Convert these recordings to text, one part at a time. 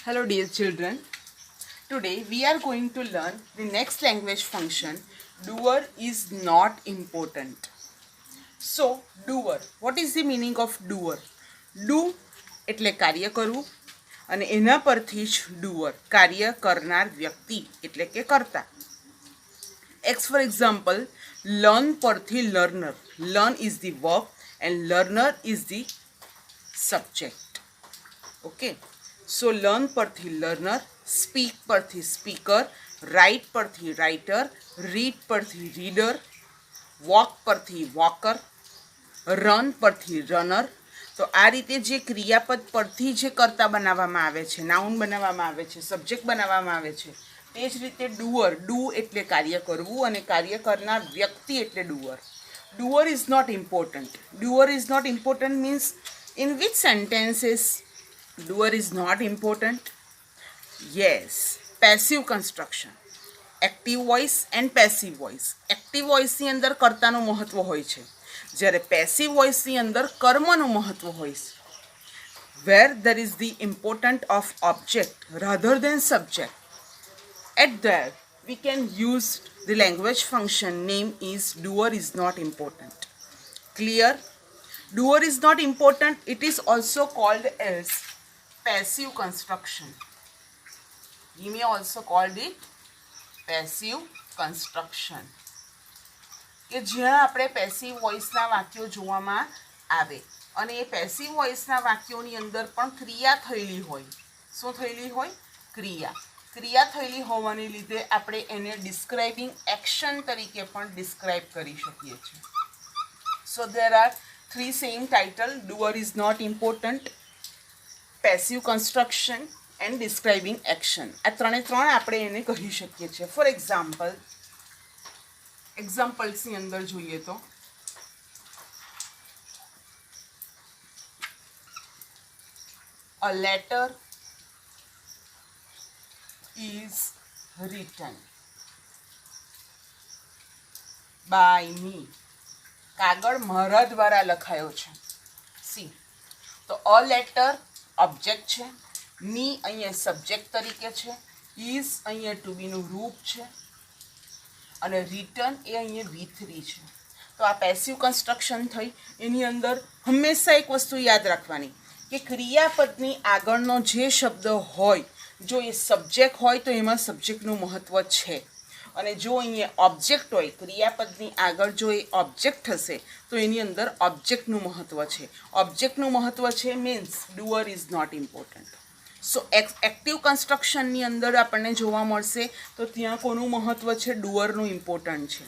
Hello dear children. Today we are going to learn the next language function. Doer is not important. So doer, what is the meaning of doer? Do એટલે કાર્ય કરવું અને એના પરથી જ doer કાર્ય કરનાર વ્યક્તિ એટલે કે કર્તા. X for example, learn પરથી learner. Learn is the verb and learner is the subject. Okay. So learn પરથી learner, speak પરથી speaker, write પરથી writer, read પરથી reader, walk પરથી walker, run પરથી runner. તો આ રીતે જે ક્રિયાપદ પરથી જે કર્તા બનાવવામાં આવે છે, નાઉન બનાવવામાં આવે છે, સબ્જેક્ટ બનાવવામાં આવે છે, તે જ રીતે ડુઅર, ડુ એટલે કાર્ય કરવું અને કાર્ય કરનાર વ્યક્તિ એટલે doer. Doer is not important. Doer is not important means in which sentences doer is not important? Yes, passive construction. Active voice and passive voice. Active voice ની અંદર કર્તાનું મહત્વ હોય છે, જ્યારે પેસિવ વોઇસ ની અંદર કર્મનું મહત્વ હોય છે. Where there is the importance of object rather than subject, at there we can use the language function name is doer is not important. Clear? Doer is not important. It is also called as passive construction. We may also call it passive construction. કે જ્યાં આપણે passive વોઇસના વાક્યો જોવામાં આવે અને એ passive વોઇસના વાક્યોની અંદર પણ ક્રિયા થયેલી હોય. શું થયેલી હોય? ક્રિયા. ક્રિયા થયેલી હોવાને લીધે આપણે એને ડિસ્ક્રાઇબિંગ એક્શન તરીકે પણ ડિસ્ક્રાઇબ કરી શકીએ છીએ. So there are three same title: doer is not important, passive construction and describing action. આ ત્રણે ત્રણ આપણે એને કહી શકીએ છીએ. ફોર એક્ઝામ્પલ, એક્ઝામ્પલ્સની અંદર જોઈએ તો a letter is written by me. કાગળ મારા દ્વારા લખાયો છે. સી, તો અ લેટર ઓબ્જેક્ટ છે, મી અહીંયા સબ્જેક્ટ તરીકે છે, ઇઝ અહીંયા ટુ બીનું રૂપ છે અને રિટર્ન એ અહીંયા V3 છે. તો આ પેસિવ કન્સ્ટ્રક્શન થઈ. એની અંદર હંમેશા એક વસ્તુ યાદ રાખવાની કે ક્રિયાપદની આગળનો જે શબ્દ હોય, જો એ સબ્જેક્ટ હોય તો એમાં સબ્જેક્ટનું મહત્ત્વ છે, અને જો અહીંયા ઓબ્જેક્ટ હોય, ક્રિયાપદની આગળ જો એ ઓબ્જેક્ટ હશે તો એની અંદર ઓબ્જેક્ટનું મહત્ત્વ છે. ઓબ્જેક્ટનું મહત્ત્વ છે means doer is not important. So active કન્સ્ટ્રક્શનની અંદર આપણને જોવા મળશે તો ત્યાં કોનું મહત્ત્વ છે? ડુઅરનું ઇમ્પોર્ટન્ટ છે.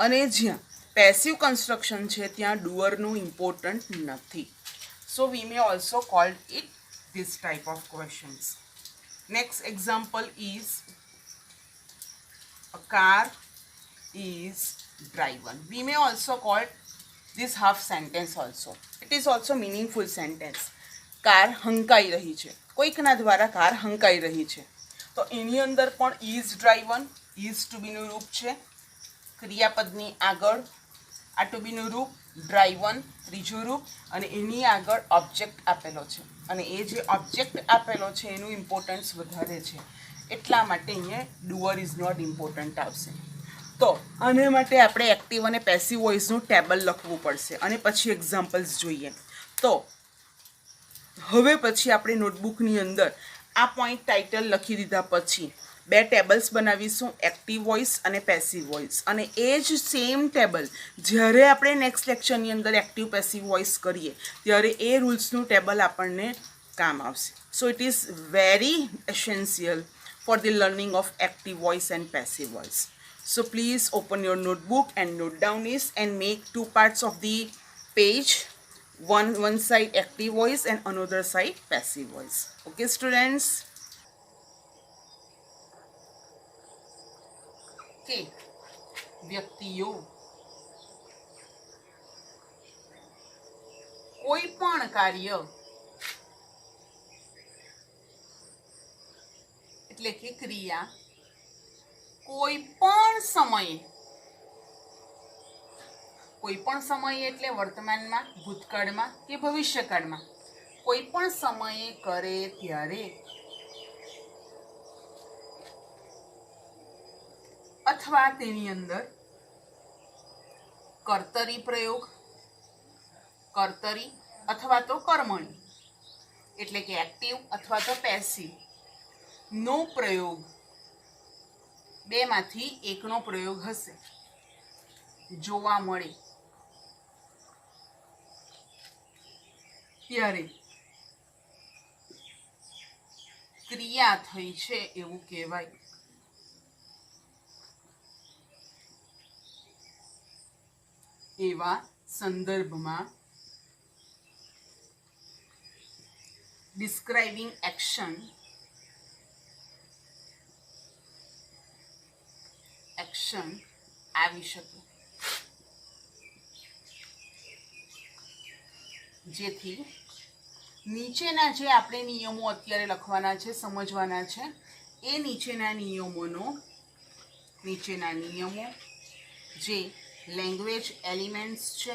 અને જ્યાં પેસિવ કન્સ્ટ્રક્શન છે ત્યાં ડુઅરનું ઇમ્પોર્ટન્ટ નથી. So we may also called it this type of questions. Next example is a car is driven. We may also call this half sentence also. It is also meaningful sentence. Car હંકાઈ રહી છે, કોઈકના દ્વારા car હંકાઈ રહી છે. તો એની અંદર પણ ઇઝ ડ્રાઈવન, ઇઝ ટુ બીનું રૂપ છે, ક્રિયાપદની આગળ આ ટુ બીનું રૂપ, ડ્રાઈવન ત્રીજું રૂપ, અને એની આગળ ઓબ્જેક્ટ આપેલો છે. અને એ જે ઓબ્જેક્ટ આપેલો છે એનું ઇમ્પોર્ટન્સ વધારે છે, એટલા માટે અહીંયા ડુઅર ઇઝ નોટ ઇમ્પોર્ટન્ટ આવશે. તો આને માટે આપણે એક્ટિવ અને પેસિવ વોઇસનું ટેબલ લખવું પડશે અને પછી એક્ઝામ્પલ્સ જોઈએ. તો હવે પછી આપણે નોટબુકની અંદર આ પોઈન્ટ ટાઇટલ લખી દીધા પછી બે ટેબલ્સ બનાવીશું, એક્ટિવ વોઇસ અને પેસિવ વોઇસ. અને એ જ સેમ ટેબલ જ્યારે આપણે નેક્સ્ટ લેક્ચરની અંદર એક્ટિવ પેસિવ વોઇસ કરીએ ત્યારે એ રૂલ્સનું ટેબલ આપણને કામ આવશે. સો it is very essential for the learning of active voice and passive voice. So please open your notebook and note down this and make two parts of the page. One side active voice and another side passive voice. Okay students? Okay. વ્યક્તિઓ કોઈ પણ કાર્ય એટલે કે ક્રિયા કોઈ પણ સમયે એટલે વર્તમાનમાં, ભૂતકાળમાં કે ભવિષ્યકાળમાં કોઈ પણ સમયે કરે ત્યારે अथवा तेनी अंदर कर्तरी प्रयोग, कर्तरी अथवा तो कर्मणी एटले के एक्टिव अथवा तो पेसिव नो प्रयोग बेमांथी एकनो प्रयोग हशे जोवा मळे त्यारे क्रिया थई छे एवुं कहेवाय। एवा संदर्भमां डिस्क्राइबिंग एक्शन આવી શકે જેથી નીચેના જે આપણે નિયમો અત્યારે લખવાના છે સમજવાના છે એ નીચેના નિયમો જે લેંગ્વેજ એલિમેન્ટ્સ છે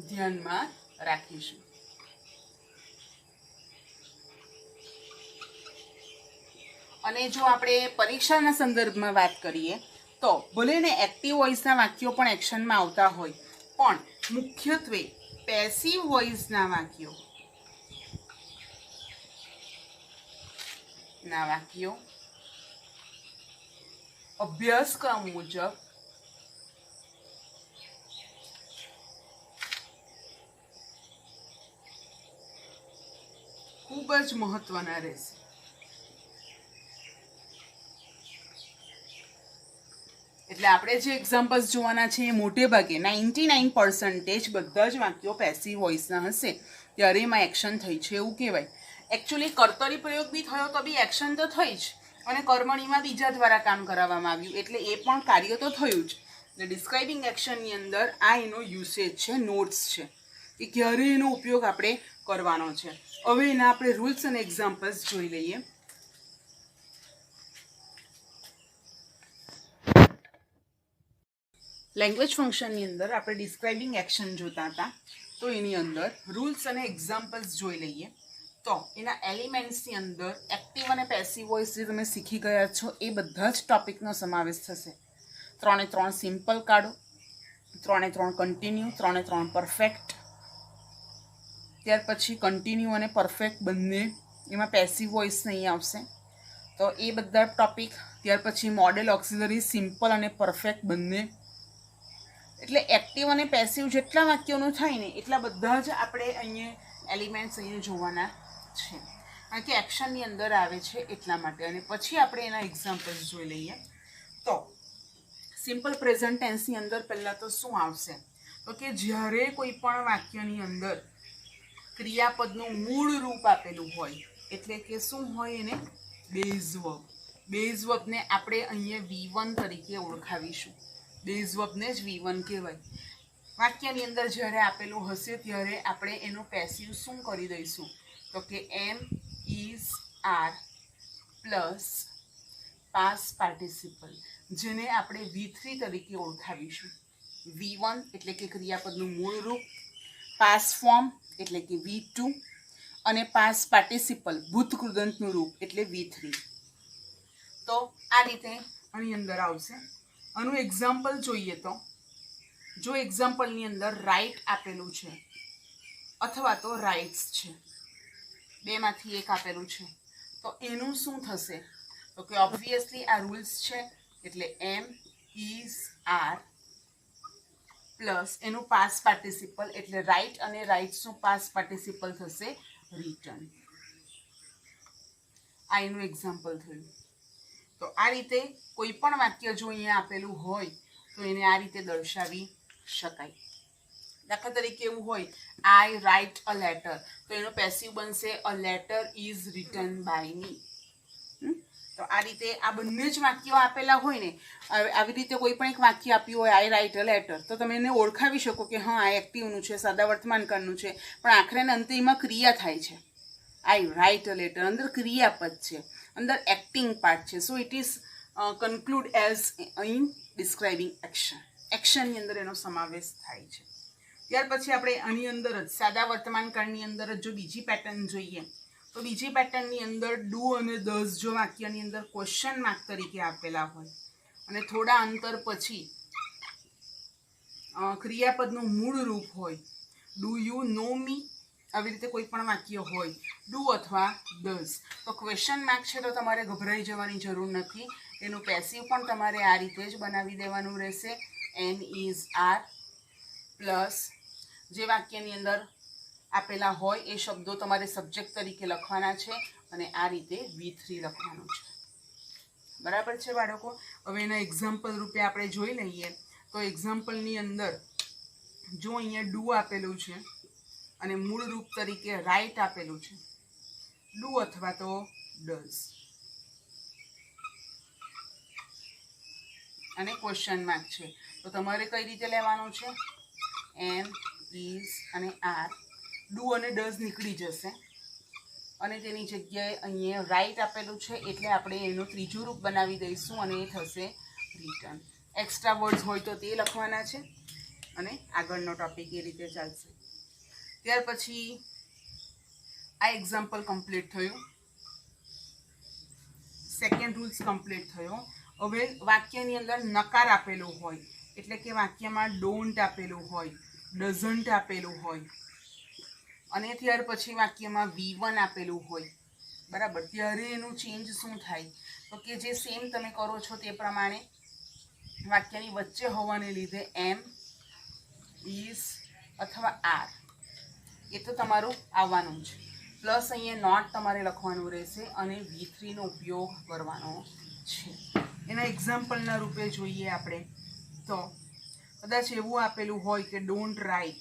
ધ્યાનમાં રાખીશું। અને જો આપણે પરીક્ષાના સંદર્ભમાં વાત કરીએ તો ભલે ને એક્ટિવ વોઇસના વાક્યો પણ એક્શનમાં આવતા હોય પણ મુખ્યત્વે પેસિવ વોઇસના વાક્યો અભ્યાસક્રમ મુજબ ખૂબ જ મહત્વના રહેશે। એટલે આપણે જે એક્ઝામ્પલ્સ જોવાના છે એ મોટે ભાગે 99% બધા જ વાક્યો પેસિવ વોઇસના હશે ત્યારે એમાં એક્શન થઈ છે એવું કહેવાય। એકચ્યુઅલી કર્તરી પ્રયોગ બી થયો તો બી એક્શન તો થઈ જ અને કર્મણીમાં બીજા દ્વારા કામ કરાવવામાં આવ્યું એટલે એ પણ કાર્ય તો થયું જ। એટલે ડિસ્ક્રાઇબિંગ એક્શનની અંદર આ એનો યુસેજ છે, નોટ્સ છે કે ક્યારે એનો ઉપયોગ આપણે કરવાનો છે। હવે એના આપણે રૂલ્સ અને એક્ઝામ્પલ્સ જોઈ લઈએ। લેંગ્વેજ ફંક્શનની અંદર આપણે ડિસ્ક્રાઇબિંગ એક્શન જોતા હતા તો એની અંદર રૂલ્સ અને એક્ઝામ્પલ્સ જોઈ લઈએ। તો એના એલિમેન્ટ્સની અંદર એક્ટિવ અને પેસિવ વોઇસ જે તમે શીખી ગયા છો એ બધા જ ટોપિકનો સમાવેશ થશે। 3 સિમ્પલ કાઢો, 3 કન્ટિન્યુ, 3 પરફેક્ટ, ત્યાર પછી કન્ટિન્યુ અને પરફેક્ટ બંને એમાં પેસિવ વોઇસ નહીં આવશે તો એ બધા ટોપિક, ત્યાર પછી મોડેલ ઓક્સિલરી સિમ્પલ અને પરફેક્ટ બંને એટલે એક્ટિવ અને પેસિવ જેટલા વાક્યોનું થાય ને એટલા બધા જ આપણે અહીંયા એલિમેન્ટ્સ અહીંયા જોવાના છે કારણ કે એક્શનની અંદર આવે છે એટલા માટે। અને પછી આપણે એના એક્ઝામ્પલ્સ જોઈ લઈએ। તો સિમ્પલ પ્રેઝન્ટ ટેન્સની અંદર પહેલાં તો શું આવશે તો કે જ્યારે કોઈ પણ વાક્યની અંદર ક્રિયાપદનું મૂળ રૂપ આપેલું હોય એટલે કે શું હોય એને બેઝ વર્બ। બેઝ વર્બને આપણે અહીંયા V1 તરીકે ઓળખાવીશું। બેઝ વર્બને જ V1 કહેવાય। વાક્યની અંદર જ્યારે આપેલું હશે ત્યારે આપણે એનું પેસિવ શું કરી દઈશું તો કે am is are plus past participle જેને આપણે V3 તરીકે ઓળખાવીશું। V1 એટલે કે ક્રિયાપદનું મૂળ રૂપ, પાસ્ટ ફોર્મ એટલે કે V2 અને પાસ્ટ પાર્ટિસિપલ ભૂતકૃદંતનું રૂપ એટલે V3। તો આ રીતે આની અંદર આવશે। આનું એક્ઝામ્પલ જોઈએ તો જો એક્ઝામ્પલની અંદર રાઇટ આપેલું છે અથવા તો રાઇટ્સ છે બેમાંથી એક આપેલું છે તો એનું શું થશે તો કે ઓબ્વિયસલી આ રૂલ્સ છે એટલે એમ ઇઝ આર પ્લસ એનું પાસ્ટ પાર્ટિસિપલ એટલે રાઇટ અને રાઇટ્સનું પાસ્ટ પાર્ટિસિપલ થશે રિટર્ન। આ એનું એક્ઝામ્પલ થયું। તો આ રીતે કોઈ પણ વાક્ય જો અહીંયા આપેલું હોય તો એને આ રીતે દર્શાવી શકાય। દાખલા તરીકે એવું હોય આઈ રાઇટ અ લેટર તો એનો પેસિવ બનશે a letter is written by me. તો આ રીતે આ બંને જ વાક્યો આપેલા હોય ને આવી રીતે કોઈ પણ એક વાક્ય આપ્યું હોય આઈ રાઇટ અ લેટર તો તમે એને ઓળખાવી શકો કે હા આ એક્ટિવનું છે, સાદા વર્તમાનકાળનું છે પણ આખરે અંતે એમાં ક્રિયા થાય છે। આઈ રાઇટ અ લેટર અંદર ક્રિયાપદ છે, અંદર એક્ટિંગ પાર્ટ છે। So it is conclude as in describing action. એક્શનની અંદર એનો સમાવેશ થાય છે। ત્યાર પછી આપણે આની અંદર જ સાદા વર્તમાન કાળની અંદર જ જો બીજી પેટર્ન જોઈએ તો બીજી પેટર્નની અંદર ડુ અને ડઝ જો વાક્યની અંદર ક્વેશ્ચન માર્ક તરીકે આપેલા હોય અને થોડા અંતર પછી ક્રિયાપદનું મૂળ રૂપ હોય ડુ યુ નો મી, આવી રીતે કોઈ પણ વાક્ય હોય ડુ અથવા ડઝ, તો ક્વેશ્ચન માર્ક છે તો તમારે ગભરાઈ જવાની જરૂર નથી. એનું પેસિવ પણ તમારે આ રીતે જ બનાવી દેવાનું રહેશે. એન ઇઝ આર પ્લસ જે વાક્યની અંદર આપેલા હોય એ શબ્દો તમારે સબ્જેક્ટ તરીકે લખવાના છે અને આ રીતે V3 લખવાનું છે. બરાબર છે બાળકો? હવે એના એક્ઝામ્પલ રૂપે આપણે જોઈ લઈએ. તો એક્ઝામ્પલની અંદર જો અહીંયા ડુ આપેલું છે અને મૂળ રૂપ તરીકે રાઇટ આપેલું છે, ડુ અથવા તો ડઝ, અને ક્વેશ્ચન માર્ક છે, તો તમારે કઈ રીતે લેવાનું છે? એમ ઇઝ અને આર, ડુ અને ડઝ નીકળી જશે અને તેની જગ્યાએ અહીંયા રાઇટ આપેલું છે એટલે આપણે એનું ત્રીજું રૂપ બનાવી દઈશું અને એ થશે રિટર્ન. એક્સ્ટ્રા વર્ડ્સ હોય તો તે લખવાના છે અને આગળનો ટોપિક એ રીતે ચાલશે. ત્યાર પછી આ એક્ઝામ્પલ કમ્પ્લીટ થયું, સેકન્ડ રૂલ્સ કમ્પ્લીટ થયો. હવે વાક્યની અંદર નકાર આપેલું હોય એટલે કે વાક્યમાં ડોન્ટ આપેલું હોય, ડઝન્ટ આપેલું હોય અને ત્યાર પછી વાક્યમાં V1 આપેલું હોય, બરાબર, ત્યારે એનું ચેન્જ શું થાય? તો કે જે સેમ તમે કરો છો તે પ્રમાણે વાક્યની વચ્ચે હોવાને લીધે એમ, ઇઝ અથવા આર એ તો તમારું આવવાનું છે. પ્લસ અહીંયા નોટ તમારે લખવાનું રહેશે અને V3 નો ઉપયોગ કરવાનો છે. એના એક્ઝામ્પલના રૂપે જોઈએ આપણે તો કદાચ એવું આપેલું હોય કે ડોન્ટ રાઇટ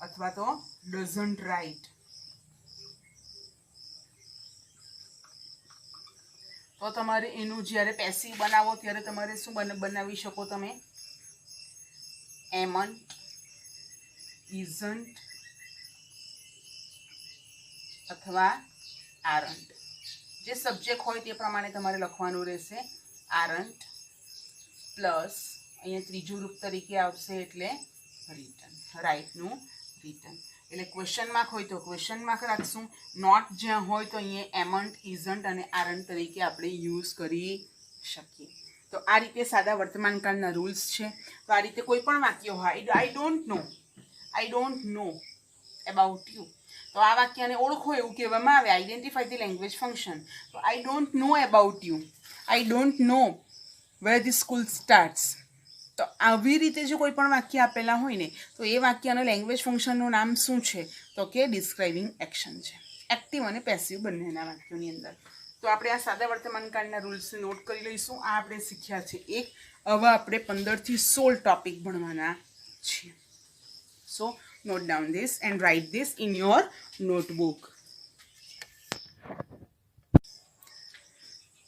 અથવા તો ડઝન્ટ રાઇટ, તો તમારે એનું જ્યારે પેસિવ બનાવો ત્યારે તમારે શું બનાવી શકો તમે? એમન્ટ, ઇઝન્ટ અથવા આરન્ટ. જે સબ્જેક્ટ હોય તે પ્રમાણે તમારે લખવાનું રહેશે. આરન્ટ પ્લસ અહીંયા ત્રીજું રૂપ તરીકે આવશે એટલે રિટર્ન, રાઇટનું રિટર્ન. એટલે ક્વેશ્ચન માર્ક હોય તો ક્વેશ્ચન માર્ક રાખશું, નોટ જ્યાં હોય તો અહીંયા એમન્ટ, ઇઝન્ટ અને આરન્ટ તરીકે આપણે યુઝ કરી શકીએ. તો આ રીતે સાદા વર્તમાન કાળના રૂલ્સ છે. તો આ રીતે કોઈ પણ વાક્ય હોય, આઈ ડોન્ટ નો અબાઉટ યુ, તો આ વાક્યને ઓળખો એવું કહેવામાં આવે, આઈડેન્ટિફાઈ ધ લેંગ્વેજ ફંક્શન. તો I don't know about you, I don't know where the school starts. તો આવી રીતે જો કોઈ પણ વાક્ય આપેલા હોય ને તો એ વાક્યના લેંગ્વેજ ફંક્શનનું નામ શું છે? તો કે ડિસ્ક્રાઇબિંગ એક્શન છે. એક્ટિવ અને પેસિવ બંનેના વાક્યોની અંદર. તો આપણે આ સાદા વર્તમાન કાળના રૂલ્સને નોટ કરી લઈશું. આ આપણે શીખ્યા છે એક. હવે આપણે 15 થી 16 ટોપિક ભણવાના છીએ. સો note down this and write this in your notebook.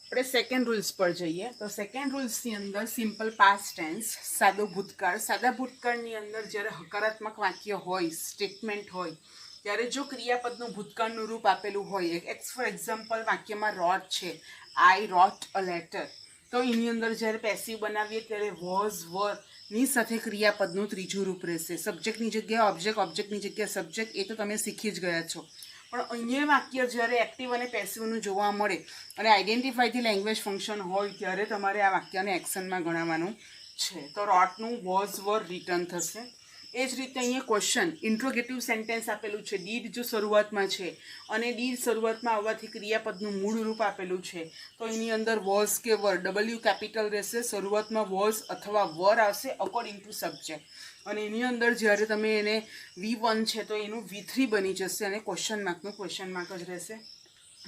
આપણે સેકન્ડ રૂલ્સ પર જઈએ. તો સેકન્ડ રૂલ્સની અંદર સિમ્પલ પાસ્ટ ટેન્સ, સાદો ભૂતકાળ. સાદા ભૂતકાળની અંદર જ્યારે હકારાત્મક વાક્ય હોય, સ્ટેટમેન્ટ હોય, ત્યારે જો ક્રિયાપદનું ભૂતકાળનું રૂપ આપેલું હોય, ફોર એક્ઝામ્પલ વાક્યમાં રોટ છે, આઈ રોટ અ લેટર, તો એની અંદર જ્યારે પેસિવ બનાવીએ ત્યારે વોઝ, વર ની સાથે ક્રિયાપદનું ત્રીજું રૂપ રહેશે. સબ્જેક્ટની જગ્યાએ ઓબ્જેક્ટ, ઓબ્જેક્ટની જગ્યાએ સબ્જેક્ટ, એ તો તમે શીખી જ ગયા છો. પણ અહીંયા વાક્ય જ્યારે એક્ટિવ અને પેસિવનું જોવા મળે અને આઈડેન્ટિફાઈ ધી લેંગ્વેજ ફંક્શન હોય ત્યારે તમારે આ વાક્યને એક્શનમાં ગણાવવાનું છે. તો રોટનું વોઝ, વર રિટર્ન થશે. એ જ રીતે અહીંયા ક્વેશ્ચન, ઇન્ટ્રોગેટિવ સેન્ટેન્સ આપેલું છે, ડીડ જો શરૂઆતમાં છે અને ડીડ શરૂઆતમાં આવવાથી ક્રિયાપદનું મૂળ રૂપ આપેલું છે, તો એની અંદર વોઝ કે વર, ડબલ્યુ કેપિટલ રહેશે, શરૂઆતમાં વોઝ અથવા વર આવશે અકોર્ડિંગ ટુ સબ્જેક્ટ. અને એની અંદર જ્યારે તમે એને V1 છે તો એનું V3 બની જશે અને ક્વેશ્ચન માર્કનું ક્વેશ્ચન માર્ક જ રહેશે.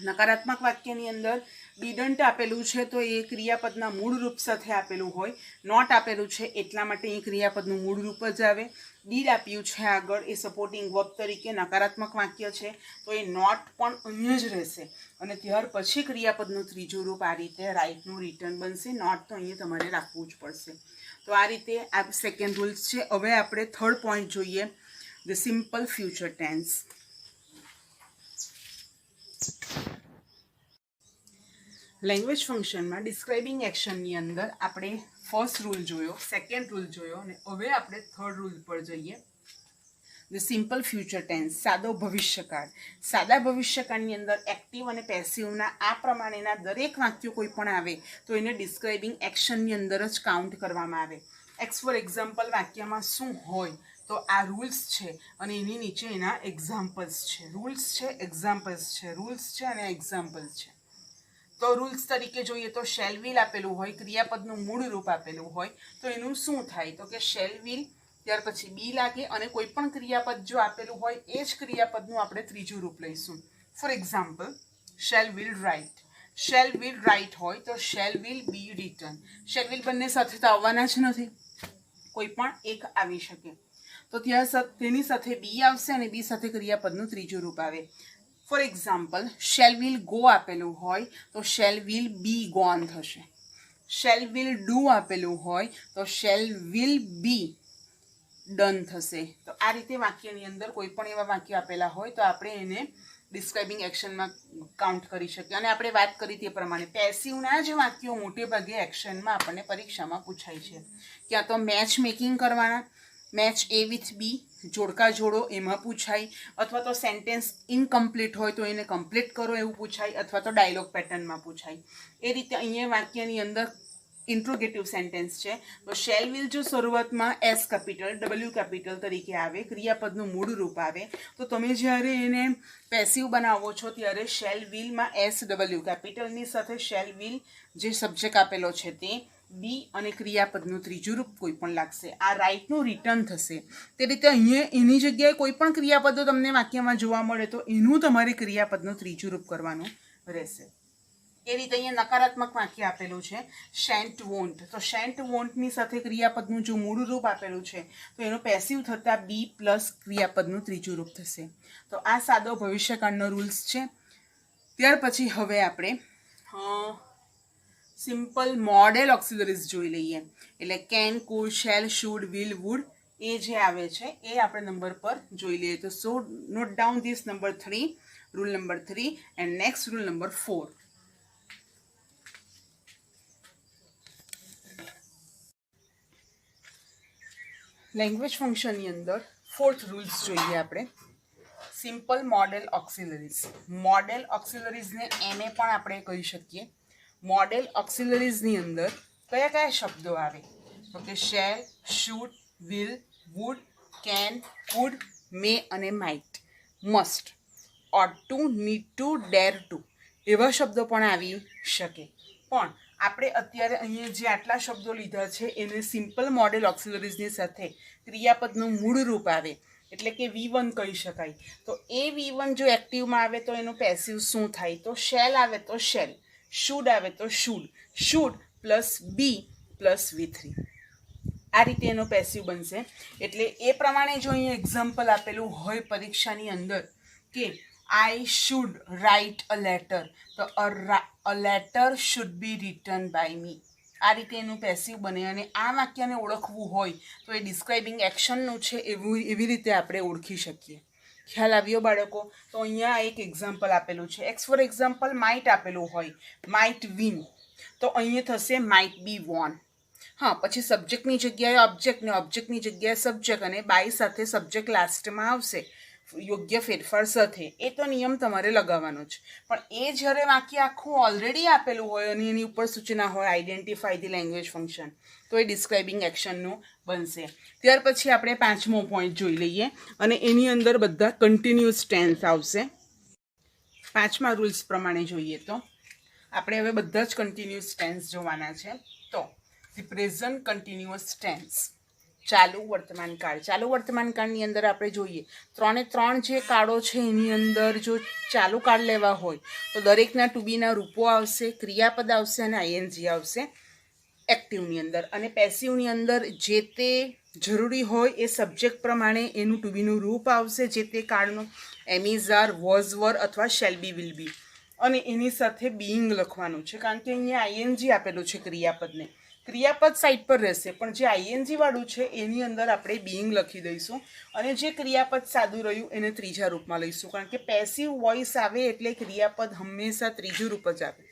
નકારાત્મક વાક્યની અંદર ડીડન્ટ આપેલું છે તો એ ક્રિયાપદના મૂળ રૂપ સાથે આપેલું હોય, નોટ આપેલું છે એટલા માટે એ ક્રિયાપદનું મૂળ રૂપ જ આવે. ડીડ આપ્યું છે આગળ, એ સપોર્ટિંગ વર્બ તરીકે નકારાત્મક વાક્ય છે તો એ નોટ પણ અહીંયા જ રહેશે અને ત્યાર પછી ક્રિયાપદનું ત્રીજું રૂપ આ રીતે રાઇટનું રિટર્ન બનશે. નોટ તો અહીંયા તમારે રાખવું જ પડશે. તો આ રીતે આ સેકન્ડ રૂલ્સ છે. હવે આપણે થર્ડ પોઈન્ટ જોઈએ, the simple future tense. Language ફંક્શનમાં ડિસ્ક્રાઇબિંગ એક્શનની અંદર આપણે ફર્સ્ટ રૂલ જોયો, સેકન્ડ રૂલ જોયો અને હવે આપણે થર્ડ રૂલ પર જઈએ. ધ સિમ્પલ ફ્યુચર ટેન્સ, સાદો ભવિષ્યકાળ. સાદા ભવિષ્યકાળની અંદર એક્ટિવ અને પેસિવના આ પ્રમાણેના દરેક વાક્યો કોઈ પણ આવે તો એને ડિસ્ક્રાઇબિંગ એક્શનની અંદર જ કાઉન્ટ કરવામાં આવે. ફોર એક્ઝામ્પલ વાક્યમાં શું હોય તો આ રૂલ્સ છે અને એની નીચે એના એક્ઝામ્પલ્સ છે. રૂલ્સ છે, એક્ઝામ્પલ્સ છે, રૂલ્સ છે અને એક્ઝામ્પલ્સ છે. તો રૂલ્સ તરીકે જોઈએ તો શેલ વિલ આપેલું હોય, ક્રિયાપદનું મૂળ રૂપ આપેલું હોય તો એનું શું થાય તો કે શેલ વિલ, ત્યાર પછી બી લાગે અને કોઈ પણ ક્રિયાપદ જો આપેલું હોય એ જ ક્રિયાપદનું આપણે ત્રીજું રૂપ લઈશું. For example shall will write. Shall will write હોય તો shall will be written. Shall will બંને સાથે તો આવવાના જ નથી, કોઈ પણ એક આવી શકે. તો ત્યાં તેની સાથે બી આવશે અને બી સાથે ક્રિયાપદનું ત્રીજું રૂપ આવે. For example shall will go આપેલું હોય તો શેલ વિલ બી ગોન થશે. શેલ વિલ ડુ આપેલું હોય તો શેલ વિલ બી ડન થશે. તો આ રીતે વાક્યની અંદર કોઈ પણ એવા વાક્ય આપેલા હોય તો આપણે એને ડિસ્ક્રાઇબિંગ એક્શનમાં કાઉન્ટ કરી શકીએ. અને આપણે વાત કરી તે પ્રમાણે પેસિવના જ વાક્યો મોટે ભાગે એક્શનમાં આપણને પરીક્ષામાં પૂછાય છે. ક્યાં તો મેચ મેકિંગ કરવાના, મેચ એ વિથ બી, જોડકા જોડો એમાં પૂછાય, અથવા તો સેન્ટેન્સ ઇનકમ્પ્લીટ હોય તો એને કમ્પ્લીટ કરો એવું પૂછાય, અથવા તો ડાયલોગ પેટર્નમાં પૂછાય. એ રીતે અહીંયા વાક્યની અંદર ઇન્ટ્રોગેટિવ સેન્ટેન્સ છે તો શેલ વિલ જો શરૂઆતમાં એસ કેપિટલ ડબલ્યુ કેપિટલ તરીકે આવે, ક્રિયાપદનું મૂળ રૂપ આવે, તો તમે જ્યારે એને પેસિવ બનાવો છો ત્યારે શેલ વિલમાં એસ ડબલ્યુ કેપિટલની સાથે શેલ વિલ જે સબ્જેક્ટ આપેલો છે તે બી અને ક્રિયાપદનું ત્રીજું રૂપ કોઈ પણ લાગશે. આ રાઇટનું રિટર્ન થશે. તે રીતે અહીંયા એની જગ્યાએ કોઈ પણ ક્રિયાપદો તમને વાક્યમાં જોવા મળે તો એનું તમારે ક્રિયાપદનું ત્રીજું રૂપ કરવાનું રહેશે. એ રીતે અહીંયા નકારાત્મક વાક્ય આપેલું છે શેન્ટ વોન્ટ. તો શેન્ટ વોન્ટની સાથે ક્રિયાપદનું જો મૂળ રૂપ આપેલું છે તો એનો પેસિવ થતાં બી પ્લસ ક્રિયાપદનું ત્રીજું રૂપ થશે. તો આ સાદો ભવિષ્યકાળનો રૂલ્સ છે. ત્યાર પછી હવે આપણે સિમ્પલ મોડેલ ઓક્સિલરીઝ જોઈ લઈએ. એટલે can, could, shall, should, will, would એ જે આવે છે એ આપણે નંબર પર જોઈ લઈએ. તો so note down this number 3, rule number 3 and next rule number 4. Language ફંક્શનની અંદર ફોર્થ રૂલ્સ જોઈએ આપણે. Simple modal auxiliaries. મોડેલ ઓક્સિલરીઝને એને પણ આપણે કહી શકીએ. મોડેલ ઓક્સિલરીઝની અંદર કયા કયા શબ્દો આવે તો કે shall, should, will, would, can, could, may અને might, must, ought to, need to, dare to એવા શબ્દો પણ આવી શકે. પણ આપણે અત્યારે અહીંયા જે આટલા શબ્દો લીધા છે એને સિમ્પલ મોડેલ ઓક્સિલરીઝની સાથે ક્રિયાપદનું મૂળ રૂપ આવે એટલે કે V1 કહી શકાય. તો એ V1 જો એક્ટિવમાં આવે તો એનું પેસિવ શું થાય તો શેલ આવે તો શેલ, શુડ આવે તો should, should plus be plus V3 આ રીતે એનો પેસિવ બનશે. એટલે એ પ્રમાણે જો અહીંયા એક્ઝામ્પલ આપેલું હોય પરીક્ષાની અંદર કે I should write a letter તો a letter should be written by me. આ રીતે એનું પેસિવ બને. અને આ વાક્યને ઓળખવું હોય તો એ ડિસ્ક્રાઇબિંગ એક્શનનું છે એવી રીતે આપણે ઓળખી શકીએ. ખ્યાલ આવ્યો બાળકો? તો અહીંયા એક એક્ઝામ્પલ આપેલું છે. ફોર એક્ઝામ્પલ માઇટ આપેલું હોય, માઇટ વિન તો અહીંયા થશે માઇટ બી વોન. હા, પછી સબ્જેક્ટની જગ્યાએ ઓબ્જેક્ટ ને ઓબ્જેક્ટની જગ્યાએ સબ્જેક્ટ અને બાય સાથે સબ્જેક્ટ લાસ્ટમાં આવશે યોગ્ય ફેરફાર સાથે. એ તો નિયમ તમારે લગાવવાનો જ. પણ એ જ્યારે વાક્ય આખું ઓલરેડી આપેલું હોય અને એની ઉપર સૂચના હોય આઈડેન્ટિફાય ધી લેંગ્વેજ ફંક્શન તો એ ડિસ્ક્રાઇબિંગ એક્શનનું બનશે. ત્યાર પછી આપણે 5મો પોઈન્ટ જોઈ લઈએ અને એની અંદર બધા કન્ટિન્યુઅસ ટેન્સ આવશે. 5મા રૂલ્સ પ્રમાણે જોઈએ તો આપણે હવે બધા જ કન્ટિન્યુઅસ ટેન્સ જોવાના છે. તો ધી પ્રેઝન્ટ કન્ટિન્યુઅસ ટેન્સ, ચાલુ વર્તમાનકાળ. ચાલુ વર્તમાનકાળની અંદર આપણે જોઈએ 3 જે કાળો છે એની અંદર જો ચાલુ કાળ લેવા હોય તો દરેકના ટુ બીના રૂપો આવશે, ક્રિયાપદ આવશે અને આઈએનજી આવશે એક્ટિવની અંદર. અને પેસિવની અંદર જે તે જરૂરી હોય એ સબ્જેક્ટ પ્રમાણે એનું ટુ બીનું રૂપ આવશે જે તે કાળનું. એમ ઇઝ, આર, વોઝ, વર અથવા શેલ બી, વિલ બી. અને એની સાથે બીઈંગ લખવાનું છે કારણ કે અહીંયા આઈએનજી આપેલું છે ક્રિયાપદને. ક્રિયાપદ સાઈડ પર રહેશે પણ જે આઈએનજી વાળું છે એની અંદર આપણે બીઈંગ લખી દઈશું અને જે ક્રિયાપદ સાદું રહ્યું એને ત્રીજા રૂપમાં લઈશું કારણ કે પેસિવ વોઇસ આવે એટલે ક્રિયાપદ હંમેશા ત્રીજું રૂપ જ આવે.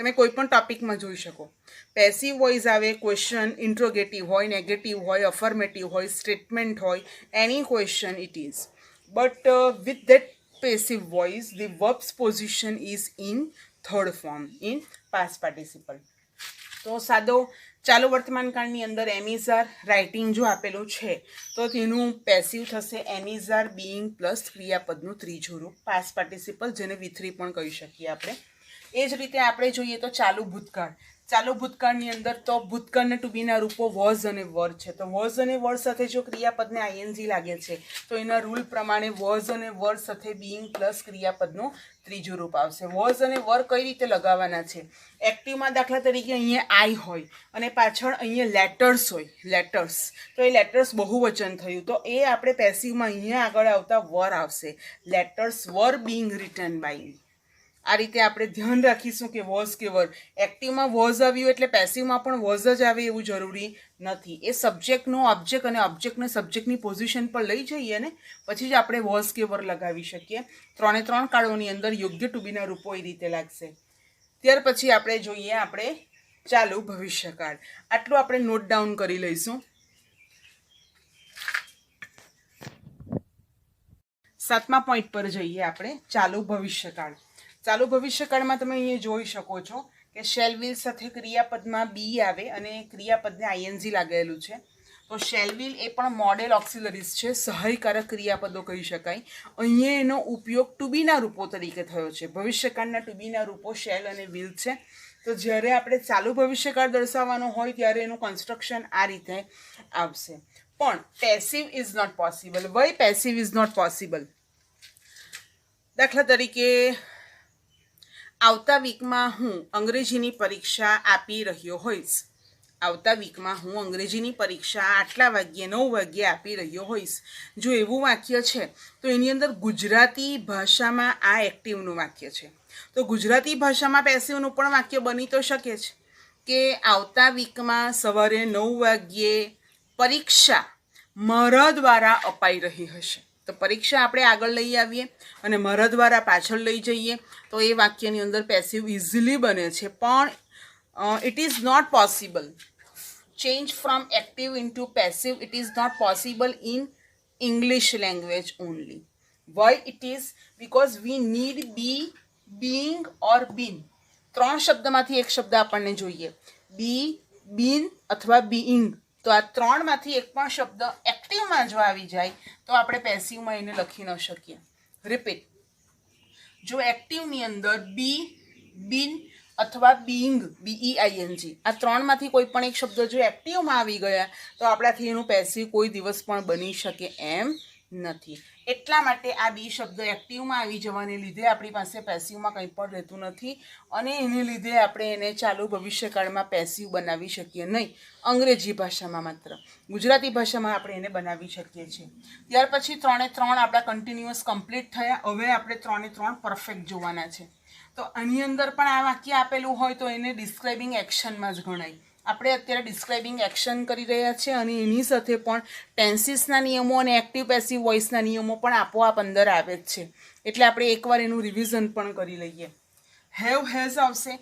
તમે કોઈ પણ ટોપિકમાં જોઈ શકો. પેસિવ વોઇસ આવે ક્વેશ્ચન ઇન્ટ્રોગેટિવ હોય, નેગેટિવ હોય, અફર્મેટિવ હોય, સ્ટેટમેન્ટ હોય, any question it is. But with that passive voice the verb's position is in third form in past participle. તો સાદો ચાલુ વર્તમાન કાળની અંદર એમ ઇઝ આર રાઇટિંગ જો આપેલું છે તો તેનું પેસિવ થશે એમ ઇઝ આર બીઇંગ પ્લસ ક્રિયાપદનું ત્રીજું રૂપ પાસ્ટ પાર્ટિસિપલ, જેને V3 પણ કહી શકીએ આપણે. એ જ રીતે આપણે જોઈએ તો ચાલુ ભૂતકાળ. ચાલુ ભૂતકાળની અંદર તો ભૂતકાળના ટુ બીના રૂપો વોઝ અને વર છે. તો વોઝ અને વર સાથે જો ક્રિયાપદને આઈએનજી લાગે છે તો એના રૂલ પ્રમાણે વોઝ અને વર સાથે બીઇંગ પ્લસ ક્રિયાપદનું ત્રીજું રૂપ આવશે. વોઝ અને વર કઈ રીતે લગાવવાના છે? એક્ટિવમાં દાખલા તરીકે અહીંયા આઈ હોય અને પાછળ અહીંયા લેટર્સ હોય, લેટર્સ, તો એ લેટર્સ બહુવચન થયું, તો એ આપણે પેસિવમાં અહીંયા આગળ આવતા વર આવશે. Letters were being written by. આ રીતે આપણે ધ્યાન રાખીશું કે વોઝ કે વર. એક્ટિવમાં વોઝ આવ્યું એટલે પેસિવમાં પણ વોઝ જ આવે એવું જરૂરી નથી. એ સબ્જેક્ટનો ઓબ્જેક્ટ અને ઓબ્જેક્ટને સબ્જેક્ટની પોઝિશન પર લઈ જઈએ ને પછી જ આપણે વોઝ કે વર લગાવી શકીએ. 3 3 કાળોની અંદર યોગ્ય ટુ બીના રૂપો એ રીતે લાગશે. ત્યાર પછી આપણે જોઈએ આપણે ચાલુ ભવિષ્યકાળ. આટલું આપણે નોટ ડાઉન કરી લઈશું. 7મા પોઈન્ટ પર જઈએ આપણે ચાલુ ભવિષ્યકાળ. ચાલુ ભવિષ્યકાળમાં તમે અહીંયા જોઈ શકો છો કે શેલ વિલ સાથે ક્રિયાપદમાં બી આવે અને ક્રિયાપદને આઈએનજી લાગેલું છે. તો શેલ વિલ એ પણ મોડેલ ઓક્સિલરીઝ છે, સહાયકારક ક્રિયાપદો કહી શકાય. અહીંયા એનો ઉપયોગ ટુ બીના રૂપો તરીકે થયો છે. ભવિષ્યકાળના ટુ બીના રૂપો શેલ અને વિલ છે. તો જ્યારે આપણે ચાલુ ભવિષ્યકાળ દર્શાવવાનો હોય ત્યારે એનું કન્સ્ટ્રક્શન આ રીતે આવશે. પણ passive is not possible. Why passive is not possible? દાખલા તરીકે આવતા વીકમાં હું અંગ્રેજીની પરીક્ષા આપી રહ્યો હોઈશ. આવતા વીકમાં હું અંગ્રેજીની પરીક્ષા આટલા વાગ્યે 9 વાગ્યે આપી રહ્યો હોઈશ. જો એવું વાક્ય છે તો એની અંદર ગુજરાતી ભાષામાં આ એક્ટિવનું વાક્ય છે. તો ગુજરાતી ભાષામાં પેસિવનું પણ વાક્ય બની તો શકે છે કે આવતા વીકમાં સવારે 9 વાગ્યે પરીક્ષા મારા દ્વારા અપાઈ રહી હશે. તો પરીક્ષા આપણે આગળ લઈ આવીએ અને મારા દ્વારા પાછળ લઈ જઈએ તો એ વાક્યની અંદર પેસિવ ઇઝીલી બને છે. પણ it is not possible change from active into passive. It is not possible in English language only. Why it is? Because we need be, being or been. 3 શબ્દમાંથી એક શબ્દ આપણને જોઈએ. બી, બીન અથવા બીઇંગ. તો આ 3માંથી એક પણ શબ્દ એક્ટિવમાં જો આવી જાય તો આપણે પેસિવમાં એને લખી ન શકીએ. રિપીટ, જો એક્ટિવની અંદર બી, બીન અથવા બીઇંગ, BEING, આ 3માંથી કોઈ પણ એક શબ્દ જો એક્ટિવમાં આવી ગયા તો આપણાથી એનું પેસિવ કોઈ દિવસ પણ બની શકે એમ નથી. એટલા માટે આ બી શબ્દ એક્ટિવમાં આવી જવાને લીધે આપણી પાસે પેસિવમાં કંઈ પણ રહેતું નથી અને એને લીધે આપણે એને ચાલુ ભવિષ્યકાળમાં પેસિવ બનાવી શકીએ નહીં. અંગ્રેજી ભાષામાં માત્ર, ગુજરાતી ભાષામાં આપણે એને બનાવી શકીએ છીએ. ત્યાર પછી 3 એ 3 આપણા કન્ટિન્યુઅસ કમ્પ્લીટ થયા. હવે આપણે 3 એ 3 પરફેક્ટ જોવાના છે. તો આની અંદર પણ આ વાક્ય આપેલું હોય તો એને ડિસ્ક્રાઇબિંગ એક્શનમાં જ ગણાય. આપણે અત્યારે ડિસ્ક્રાઇબિંગ એક્શન કરી રહ્યા છે અને એની સાથે પણ ટેન્સીસના નિયમો અને એક્ટિવ પેસિવ વોઇસના નિયમો પણ આપોઆપ અંદર આવે જ છે. એટલે આપણે એકવાર એનું રિવિઝન પણ કરી લઈએ. હેવ હેઝ આવશે.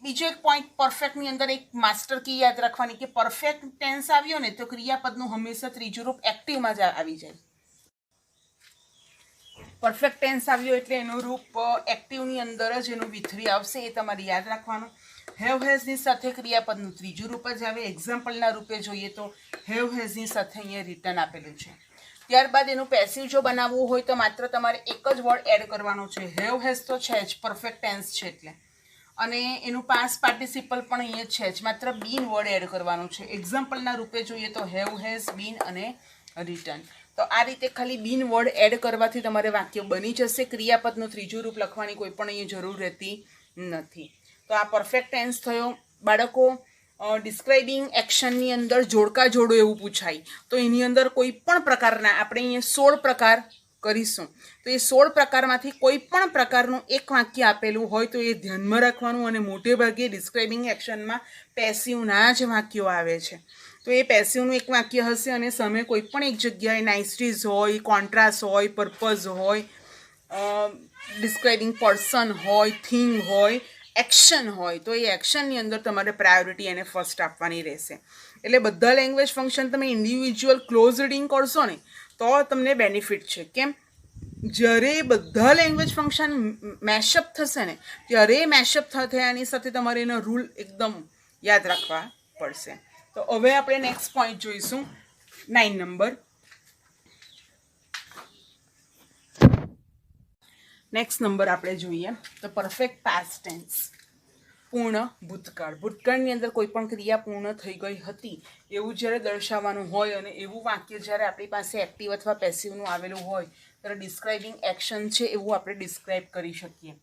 બીજો એક પોઈન્ટ પરફેક્ટની અંદર એક માસ્ટર કી યાદ રાખવાની કે પરફેક્ટ ટેન્સ આવ્યો ને તો ક્રિયાપદનું હંમેશા ત્રીજું રૂપ એક્ટિવમાં જ આવી જાય. પરફેક્ટ ટેન્સ આવ્યો એટલે એનું રૂપ એક્ટિવની અંદર જ એનું V3 આવશે. એ તમારે યાદ રાખવાનું. હેવ હેઝની સાથે ક્રિયાપદનું ત્રીજું રૂપ જ આવે. એક્ઝામ્પલના રૂપે જોઈએ તો હેવ હેઝની સાથે અહીંયા રિટર્ન આપેલું છે. ત્યારબાદ એનું પેસિવ જો બનાવવું હોય તો માત્ર તમારે એક જ વર્ડ એડ કરવાનો છે. હેવ હેઝ તો છે જ, પરફેક્ટ ટેન્સ છે એટલે, અને એનું પાસ્ટ પાર્ટિસિપલ પણ અહીંયા છે જ, માત્ર બીન વર્ડ એડ કરવાનું છે. એક્ઝામ્પલના રૂપે જોઈએ તો હેવ હેઝ, બીન અને રિટર્ન. તો આ રીતે ખાલી બીન વર્ડ એડ કરવાથી તમારે વાક્ય બની જશે. ક્રિયાપદનું ત્રીજું રૂપ લખવાની કોઈ પણ અહીંયા જરૂર રહેતી નથી. તો આ પરફેક્ટ ટેન્સ થયો. બાળકો, ડિસ્ક્રાઇબિંગ એક્શનની અંદર જોડકા જોડો એવું પૂછાય તો એની અંદર કોઈ પણ પ્રકારના આપણે અહીંયા 16 પ્રકાર કરીશું. તો એ 16 પ્રકારમાંથી કોઈ પણ પ્રકારનું એક વાક્ય આપેલું હોય તો એ ધ્યાનમાં રાખવાનું. અને મોટે ભાગે ડિસ્ક્રાઇબિંગ એક્શનમાં પેસિવના જ વાક્યો આવે છે. તો એ પેસિવનું એક વાક્ય હશે અને સામે કોઈ પણ એક જગ્યાએ નાઇસટીઝ હોય, કોન્ટ્રાસ્ટ હોય, પર્પઝ હોય, ડિસ્ક્રાઇબિંગ પર્સન હોય, થિંગ હોય, એક્શન હોય તો એ એક્શનની અંદર તમારે પ્રાયોરિટી એને ફર્સ્ટ આપવાની રહેશે. એટલે બધા લેંગ્વેજ ફંક્શન તમે ઇન્ડિવિજ્યુઅલ ક્લોઝ રીડિંગ કરશો ને તો તમને બેનિફિટ છે. કેમ? જ્યારે બધા લેંગ્વેજ ફંક્શન મેશઅપ થશે ને ત્યારે મેશઅપ થયાની સાથે તમારે એનો રૂલ એકદમ યાદ રાખવા પડશે. તો હવે આપણે નેક્સ્ટ પોઈન્ટ જોઈશું 9 નંબર. નેક્સ્ટ નંબર આપણે જોઈએ તો પરફેક્ટ પાસ્ટ ટેન્સ, પૂર્ણ ભૂતકાળ. ભૂતકાળની અંદર કોઈ પણ ક્રિયા પૂર્ણ થઈ ગઈ હતી એવું જ્યારે દર્શાવવાનું હોય અને એવું વાક્ય જ્યારે આપણી પાસે એક્ટિવ અથવા પેસિવનું આવેલું હોય ત્યારે ડિસ્ક્રાઇબિંગ એક્શન છે એવું આપણે ડિસ્ક્રાઇબ કરી શકીએ.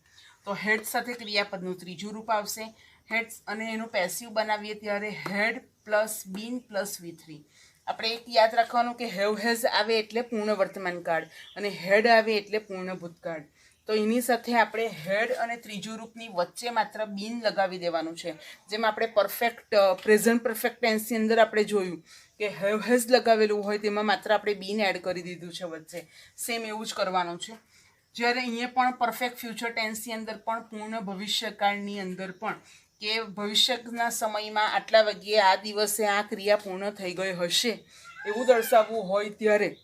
તો હેડ સાથે ક્રિયાપદનું ત્રીજું રૂપ આવશે. હેડ્સ અને એનું પેસિવ બનાવીએ ત્યારે had plus bin plus V3. આપણે એક યાદ રાખવાનું કે હેવ હેઝ આવે એટલે પૂર્ણ વર્તમાન કાળ અને હેડ આવે એટલે પૂર્ણ ભૂતકાળ. તો એની સાથે આપણે હેડ અને ત્રીજું રૂપની વચ્ચે માત્ર બીન લગાવી દેવાનું છે. જેમ આપણે પરફેક્ટ પ્રેઝન્ટ પરફેક્ટ ટેન્સની અંદર આપણે જોયું કે હેવ હેઝ લગાવેલું હોય તેમાં માત્ર આપણે બીન એડ કરી દીધું છે વચ્ચે. સેમ એવું જ કરવાનું છે. જ્યારે અહીંયા પણ પરફેક્ટ ફ્યુચર ટેન્સની અંદર પણ પૂર્ણ ભવિષ્યકાળની અંદર પણ કે ભવિષ્યના સમયમાં આટલા વાગ્યે આ દિવસે આ ક્રિયા પૂર્ણ થઈ ગઈ હશે એવું દર્શાવવું હોય ત્યારે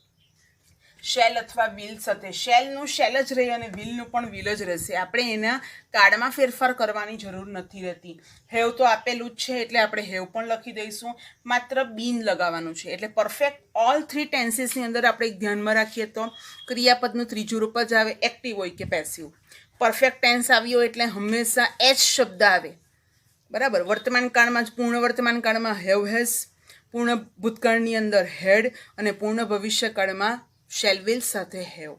શેલ અથવા વિલ સાથે, શેલનું શેલ જ રહે અને વિલનું પણ વિલ જ રહેશે. આપણે એના કાળમાં ફેરફાર કરવાની જરૂર નથી રહેતી. હેવ તો આપેલું જ છે એટલે આપણે હેવ પણ લખી દઈશું, માત્ર બીન લગાવવાનું છે. એટલે પરફેક્ટ ઓલ થ્રી ટેન્સીસની અંદર આપણે એક ધ્યાનમાં રાખીએ તો ક્રિયાપદનું ત્રીજું રૂપ જ આવે, એક્ટિવ હોય કે પેસિવ. પરફેક્ટ ટેન્સ આવ્યો એટલે હંમેશા એચ શબ્દ આવે, બરાબર. વર્તમાન કાળમાં જ પૂર્ણ વર્તમાન કાળમાં હેવ હેઝ, પૂર્ણ ભૂતકાળની અંદર હેડ અને પૂર્ણ ભવિષ્યકાળમાં શેલ વિલ સાથે હેવ,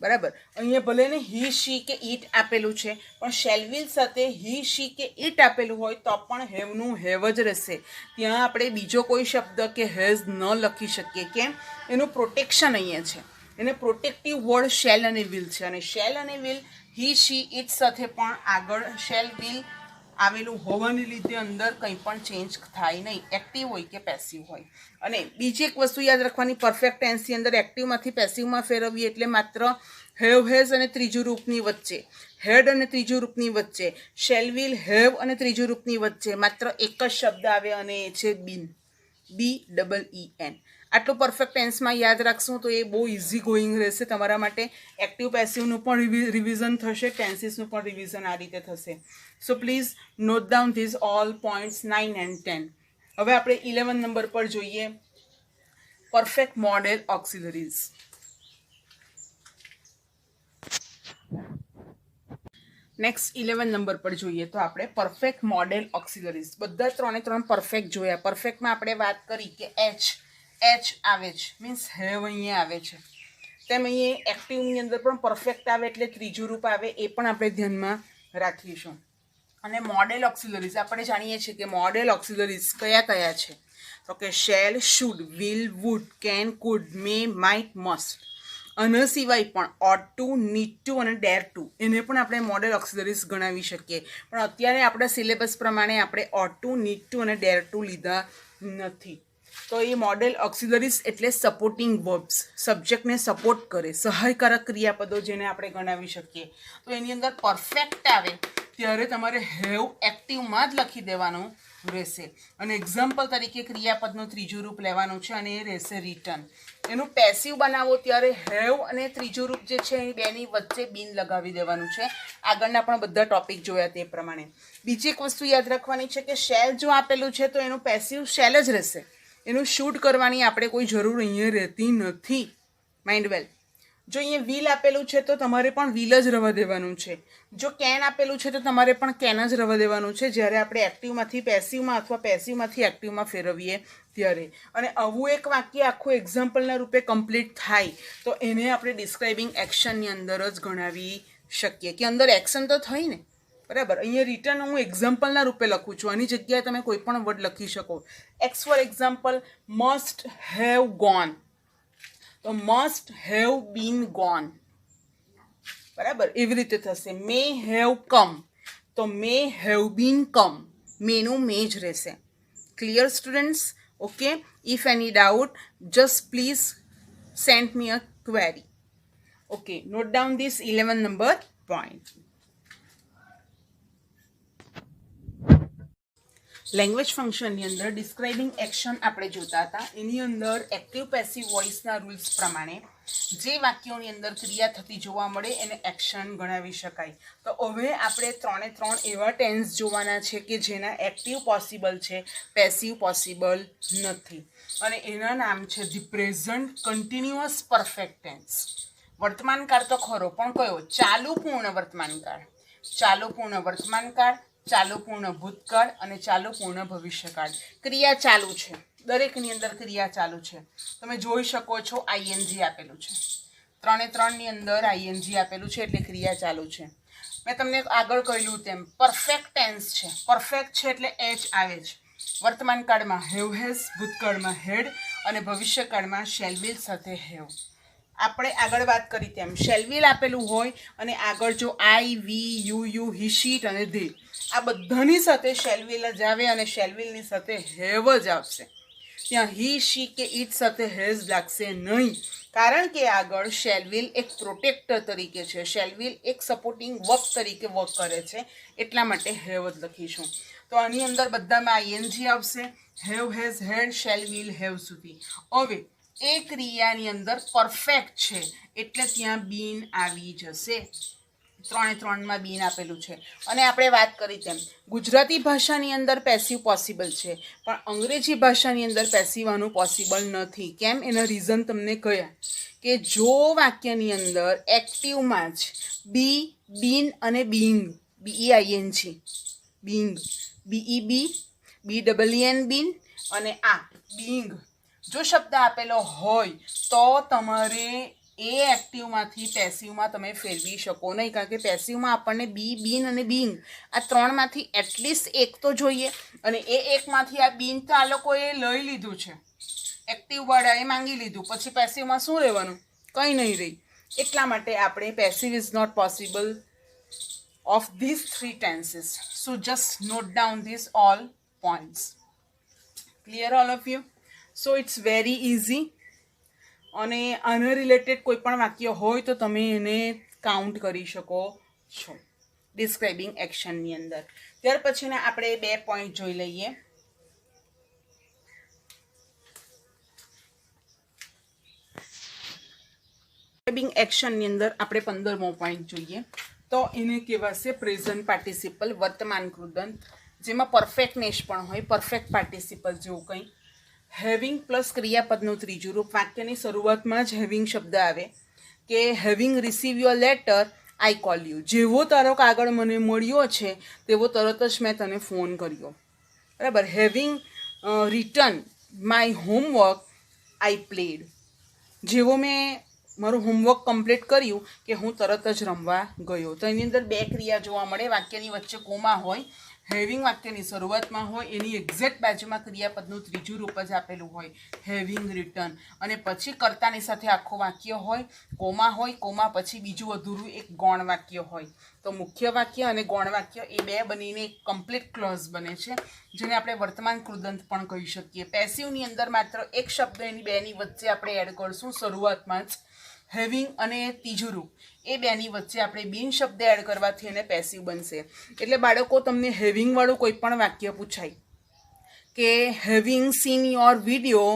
બરાબર. અહીંયા ભલે ને હી શી કે ઈટ આપેલું છે પણ શેલ વિલ સાથે હી શી કે ઈટ આપેલું હોય તો પણ હેવનું હેવ જ રહેશે. ત્યાં આપણે બીજો કોઈ શબ્દ કે હેઝ ન લખી શકીએ. કેમ? એનું પ્રોટેક્શન અહીંયા છે. એને પ્રોટેક્ટિવ વર્ડ શેલ અને વિલ છે અને શેલ અને વિલ હી શી ઈટ સાથે પણ આગળ શેલ વિલ આવેલું હોવાને લીધે અંદર કંઈ પણ ચેન્જ થાય નહીં, એક્ટિવ હોય કે પેસિવ હોય. અને બીજી એક વસ્તુ યાદ રાખવાની, પરફેક્ટ ટેન્સની અંદર એક્ટિવમાંથી પેસિવમાં ફેરવીએ એટલે માત્ર હેવ હેઝ અને ત્રીજું રૂપની વચ્ચે, હેડ અને ત્રીજું રૂપની વચ્ચે, શેલ વિલ હેવ અને ત્રીજું રૂપની વચ્ચે માત્ર એક જ શબ્દ આવે અને એ છે બીન, BEEN. આટલું પરફેક્ટ ટેન્સમાં યાદ રાખશું તો એ બહુ ઇઝી ગોઈંગ રહેશે તમારા માટે. એક્ટિવ પેસિવનું પણ રિવિઝન થશે, ટેન્સીસનું પણ રિવિઝન આ રીતે થશે. So please note down this all points 9 and 10. હવે આપણે 11 નંબર પર જોઈએ પરફેક્ટ મોડેલ ઓક્સિલરીઝ. નેક્સ્ટ 11 નંબર પર જોઈએ તો આપણે પરફેક્ટ મોડેલ ઓક્સિલરીઝ. બધા ત્રણે ત્રણ પરફેક્ટ જોયા. પરફેક્ટમાં આપણે વાત કરી કે એચ આવે છે, મીન્સ હેવ અહીંયા આવે છે. તેમ અહીંયા એક્ટિવની અંદર પણ પરફેક્ટ આવે એટલે ત્રીજું રૂપ આવે, એ પણ આપણે ધ્યાનમાં રાખીશું. અને મોડેલ ઓક્સિલરીઝ આપણે જાણીએ છીએ કે મોડેલ ઓક્સિલરીઝ કયા કયા છે તો કે shall, should, will, would, can, could, may, might, must. આના સિવાય પણ ઓટ ટુ, નીડ ટુ અને ડેર ટુ એને પણ આપણે મોડેલ ઓક્સિલરીઝ ગણાવી શકીએ. પણ અત્યારે આપણા સિલેબસ પ્રમાણે આપણે ઓટ ટુ, નીડ ટુ અને ડેર ટુ લીધા નથી. તો એ મોડેલ ઓક્સિલરીઝ એટલે સપોર્ટિંગ વર્બ્સ, સબ્જેક્ટને સપોર્ટ કરે, સહાયકારક ક્રિયાપદો જેને આપણે ગણાવી શકીએ. તો એની અંદર પરફેક્ટ આવે ત્યારે તમારે હેવ એક્ટિવમાં જ લખી દેવાનું રહેશે અને એક્ઝામ્પલ તરીકે ક્રિયાપદનું ત્રીજું રૂપ લેવાનું છે અને એ રહેશે રિટર્ન. એનું પેસિવ બનાવો ત્યારે હેવ અને ત્રીજું રૂપ જે છે એ બેની વચ્ચે બીન લગાવી દેવાનું છે. આગળના પણ બધા ટોપિક જોયા તે પ્રમાણે. બીજી એક વસ્તુ યાદ રાખવાની છે કે શેલ જો આપેલું છે તો એનું પેસિવ શેલ જ રહેશે, એનું શૂટ કરવાની આપણે કોઈ જરૂર અહીંયા રહેતી નથી. માઇન્ડ વેલ. જો અહીંયા વિલ આપેલું છે તો તમારે પણ વિલ જ રવા દેવાનું છે. જો કેન આપેલું છે તો તમારે પણ કેન જ રવા દેવાનું છે જ્યારે આપણે એક્ટિવમાંથી પેસિવમાં અથવા પેસિવમાંથી એક્ટિવમાં ફેરવીએ ત્યારે. અને આવું એક વાક્ય આખું એક્ઝામ્પલના રૂપે કમ્પ્લીટ થાય તો એને આપણે ડિસ્ક્રાઇબિંગ એક્શનની અંદર જ ગણાવી શકીએ કે અંદર એક્શન તો થઈ ને, બરાબર. અહીંયા રિટર્ન હું એક્ઝામ્પલના રૂપે લખું છું, આની જગ્યાએ તમે કોઈ પણ વર્ડ લખી શકો. Ex for example must have gone, તો મસ્ટ હેવ બીન ગોન, બરાબર. એવી રીતે થશે. મે હેવ કમ, તો મે હેવ બીન કમ, મેનું મે જ રહેશે. Clear students? Okay. If any doubt just please send me a query. Okay, not down this 11 number point. Language ફંક્શનની અંદર ડિસ્ક્રાઇબિંગ એક્શન આપણે જોતા હતા. એની અંદર એક્ટિવ પેસિવ વોઇસના રૂલ્સ પ્રમાણે જે વાક્યોની અંદર ક્રિયા થતી જોવા મળે એને એક્શન ગણાવી શકાય. તો હવે આપણે 3 એવા ટેન્સ જોવાના છે કે જેના એક્ટિવ પોસિબલ છે, પેસિવ પોસિબલ નથી. અને એના નામ છે the present continuous perfect tense. વર્તમાનકાળ તો ખરો, પણ કયો? ચાલુ પૂર્ણ વર્તમાનકાળ, ચાલુ પૂર્ણ વર્તમાનકાળ, ચાલુ પૂર્ણ ભૂતકાળ અને ચાલુ પૂર્ણ ભવિષ્યકાળ. ક્રિયા ચાલુ છે, દરેકની અંદર ક્રિયા ચાલુ છે. તમે જોઈ શકો છો આઈએનજી આપેલું છે, 3 અંદર આઈએનજી આપેલું છે એટલે ક્રિયા ચાલુ છે. મેં તમને આગળ કહ્યું તેમ પરફેક્ટ ટેન્સ છે. પરફેક્ટ છે એટલે એચ આવે છે. વર્તમાન કાળમાં હેવ હેઝ, ભૂતકાળમાં હેડ અને ભવિષ્યકાળમાં શેલ વિલ સાથે હેવ. આપણે આગળ વાત કરી તેમ શેલવિલ આપેલું હોય અને આગળ જો આઈ, વી, યુ, હી, શીટ અને ધે, આ બધાની સાથે શેલવિલ જ આવે અને શેલવિલની સાથે હેવ જ આવશે. ત્યાં હી, શી કે ઇટ સાથે હેઝ લાગશે નહીં, કારણ કે આગળ શેલવિલ એક પ્રોટેક્ટર તરીકે છે, શેલવિલ એક સપોર્ટિંગ વર્બ તરીકે વર્ક કરે છે, એટલા માટે હેવ જ લખીશું. તો આની અંદર બધામાં આઈએનજી આવશે, હેવ, હેઝ, હેડ, શેલવિલ, હેવ સુધી. હવે એ ક્રિયાની અંદર પરફેક્ટ છે એટલે ત્યાં બીન આવી જશે. 3 બીન આપેલું છે. અને આપણે વાત કરી તેમ ગુજરાતી ભાષાની અંદર પેસિવ પોસિબલ છે, પણ અંગ્રેજી ભાષાની અંદર પેસિવ આનું પોસિબલ નથી. કેમ? એના રીઝન તમને કયા કે જો વાક્યની અંદર એક્ટિવમાં જ બી, બીન અને બીંગ, BEING, બીંગ, BEN બીન અને આ બીંગ જો શબ્દ આપેલો હોય તો તમારે એ એક્ટિવમાંથી પેસિવમાં તમે ફેરવી શકો નહીં, કારણ કે પેસિવમાં આપણને બી, બીન અને બીંગ આ 3માંથી એટલીસ્ટ એક તો જોઈએ, અને એ એકમાંથી આ બીન તો આ લોકોએ લઈ લીધું છે, એક્ટિવવાળાએ માંગી લીધું, પછી પેસિવમાં શું રહેવાનું? કંઈ નહીં રહી. એટલા માટે આપણે passive is not possible of this 3 tenses. So just note down this all points. Clear all of you? So it's very easy. અને આના રિલેટેડ કોઈ પણ વાક્ય હોય તો તમે એને કાઉન્ટ કરી શકો છો ડિસ્ક્રાઇબિંગ એક્શનની અંદર. ત્યાર પછીના આપણે 2 પોઈન્ટ જોઈ લઈએ. ડિસ્ક્રાઇબિંગ એક્શનની અંદર આપણે 15મો પોઈન્ટ જોઈએ તો એને કહેવાશે પ્રેઝન્ટ પાર્ટિસિપલ, વર્તમાન કૃદંત, જેમાં પરફેક્ટનેસ પણ હોય, પરફેક્ટ પાર્ટિસિપલ જેવું કંઈ. હેવિંગ પ્લસ ક્રિયાપદનું ત્રીજું રૂપ. વાક્યની શરૂઆતમાં જ હેવિંગ શબ્દ આવે કે having receive your letter I call you. જેવો તારો કાગળ મને મળ્યો છે તેવો તરત જ મેં તને ફોન કર્યો. બરાબર. Having return my homework I played. જેવો મેં મારું હોમવર્ક કમ્પ્લીટ કર્યું કે હું તરત જ રમવા ગયો. તો એની અંદર 2 ક્રિયા જોવા મળે. વાક્યની વચ્ચે કોમા હોય, હેવિંગ વાક્યની શરૂઆતમાં હોય, એની એક્ઝેક્ટ બાજુમાં ક્રિયાપદનું ત્રીજું રૂપ જ આપેલું હોય, હેવિંગ રિટર્ન, અને પછી કર્તાની સાથે આખું વાક્ય હોય, કોમા હોય, કોમા પછી બીજું અધૂરું એક ગૌણ વાક્ય હોય. તો મુખ્ય વાક્ય અને ગૌણ વાક્ય એ 2 બનીને એક કમ્પ્લીટ ક્લોઝ બને છે, જેને આપણે વર્તમાન કૃદંત પણ કહી શકીએ. પેસિવની અંદર માત્ર એક શબ્દ એની 2ની વચ્ચે આપણે એડ કરશું શરૂઆતમાં જ, હેવિંગ અને ત્રીજું રૂપ, એ 2ની વચ્ચે આપણે બીન શબ્દ એડ કરવાથી એને પેસિવ બનશે. એટલે બાળકો તમને હેવિંગવાળું કોઈ પણ વાક્ય પૂછાય કે having seen your video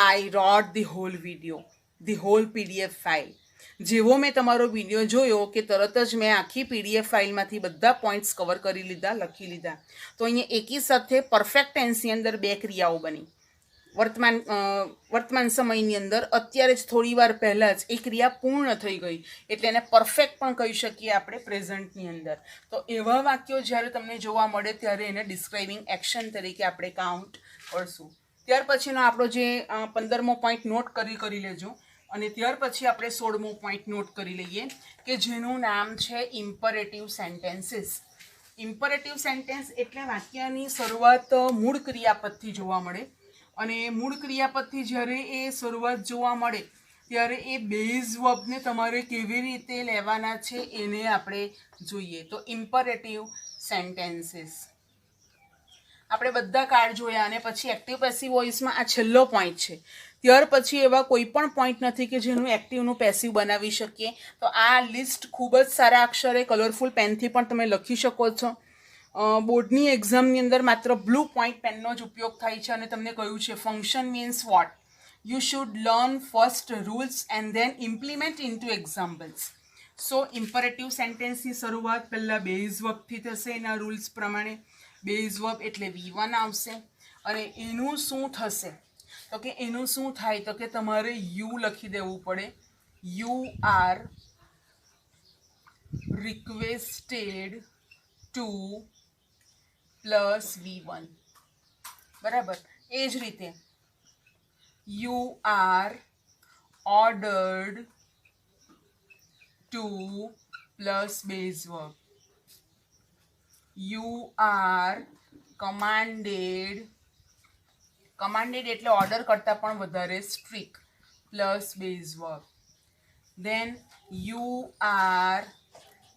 I wrote the whole video, the whole PDF file. જેવો મેં તમારો વિડીયો જોયો કે તરત જ મેં આખી PDF ફાઇલમાંથી બધા પોઈન્ટ્સ કવર કરી લીધા, લખી લીધા. તો અહીંયા એકી સાથે પરફેક્ટ ટેન્સની અંદર 2 ક્રિયાઓ બની. વર્તમાન સમયની અંદર અત્યારે જ થોડી વાર પહેલાં જ એ ક્રિયા પૂર્ણ થઈ ગઈ, એટલે એને પરફેક્ટ પણ કહી શકીએ આપણે પ્રેઝન્ટની અંદર. તો એવા વાક્યો જ્યારે તમને જોવા મળે ત્યારે એને ડિસ્ક્રાઇબિંગ એક્શન તરીકે આપણે કાઉન્ટ કરશું. ત્યાર પછીનો આપણો જે 15મો પોઈન્ટ નોટ કરી લેજો. અને ત્યાર પછી આપણે 16મો પોઈન્ટ નોટ કરી લઈએ કે જેનું નામ છે ઇમ્પરેટિવ સેન્ટેન્સીસ. ઇમ્પરેટિવ સેન્ટેન્સ એટલે વાક્યની શરૂઆત મૂળ ક્રિયાપદથી જોવા મળે, અને મૂળ ક્રિયાપદથી જ્યારે એ શરૂઆત જોવા મળે ત્યારે એ બેઝ વર્બને તમારે કેવી રીતે લેવાના છે એને આપણે જોઈએ. તો ઇમ્પરેટિવ સેન્ટેન્સીસ આપણે બધા કાર્ડ જોયા, અને પછી એક્ટિવ પેસિવ વોઇસમાં આ છેલ્લો પોઈન્ટ છે. ત્યાર પછી એવા કોઈ પણ પોઈન્ટ નથી કે જેનું એક્ટિવનું પેસિવ બનાવી શકીએ. તો આ લિસ્ટ ખૂબ જ સારા અક્ષરે કલરફુલ પેનથી પણ તમે લખી શકો છો. બોર્ડની એક્ઝામની અંદર માત્ર બ્લુ પોઈન્ટ પેનનો જ ઉપયોગ થાય છે અને તમને કહ્યું છે function means what. You should learn first rules and then implement into examples. So imperative sentence ની શરૂઆત પહેલા બેઝ વર્બથી થશે એના રૂલ્સ પ્રમાણે. બેઝ વર્બ એટલે V1 આવશે અને એનું શું થશે તો કે એનું શું થાય તો કે તમારે યુ લખી દેવું પડે. You are requested two plus V1. બરાબર. એ જ રીતે you are ordered to plus base verb. You are commanded એટલે order કરતા પણ વધારે strict plus base verb. Then you are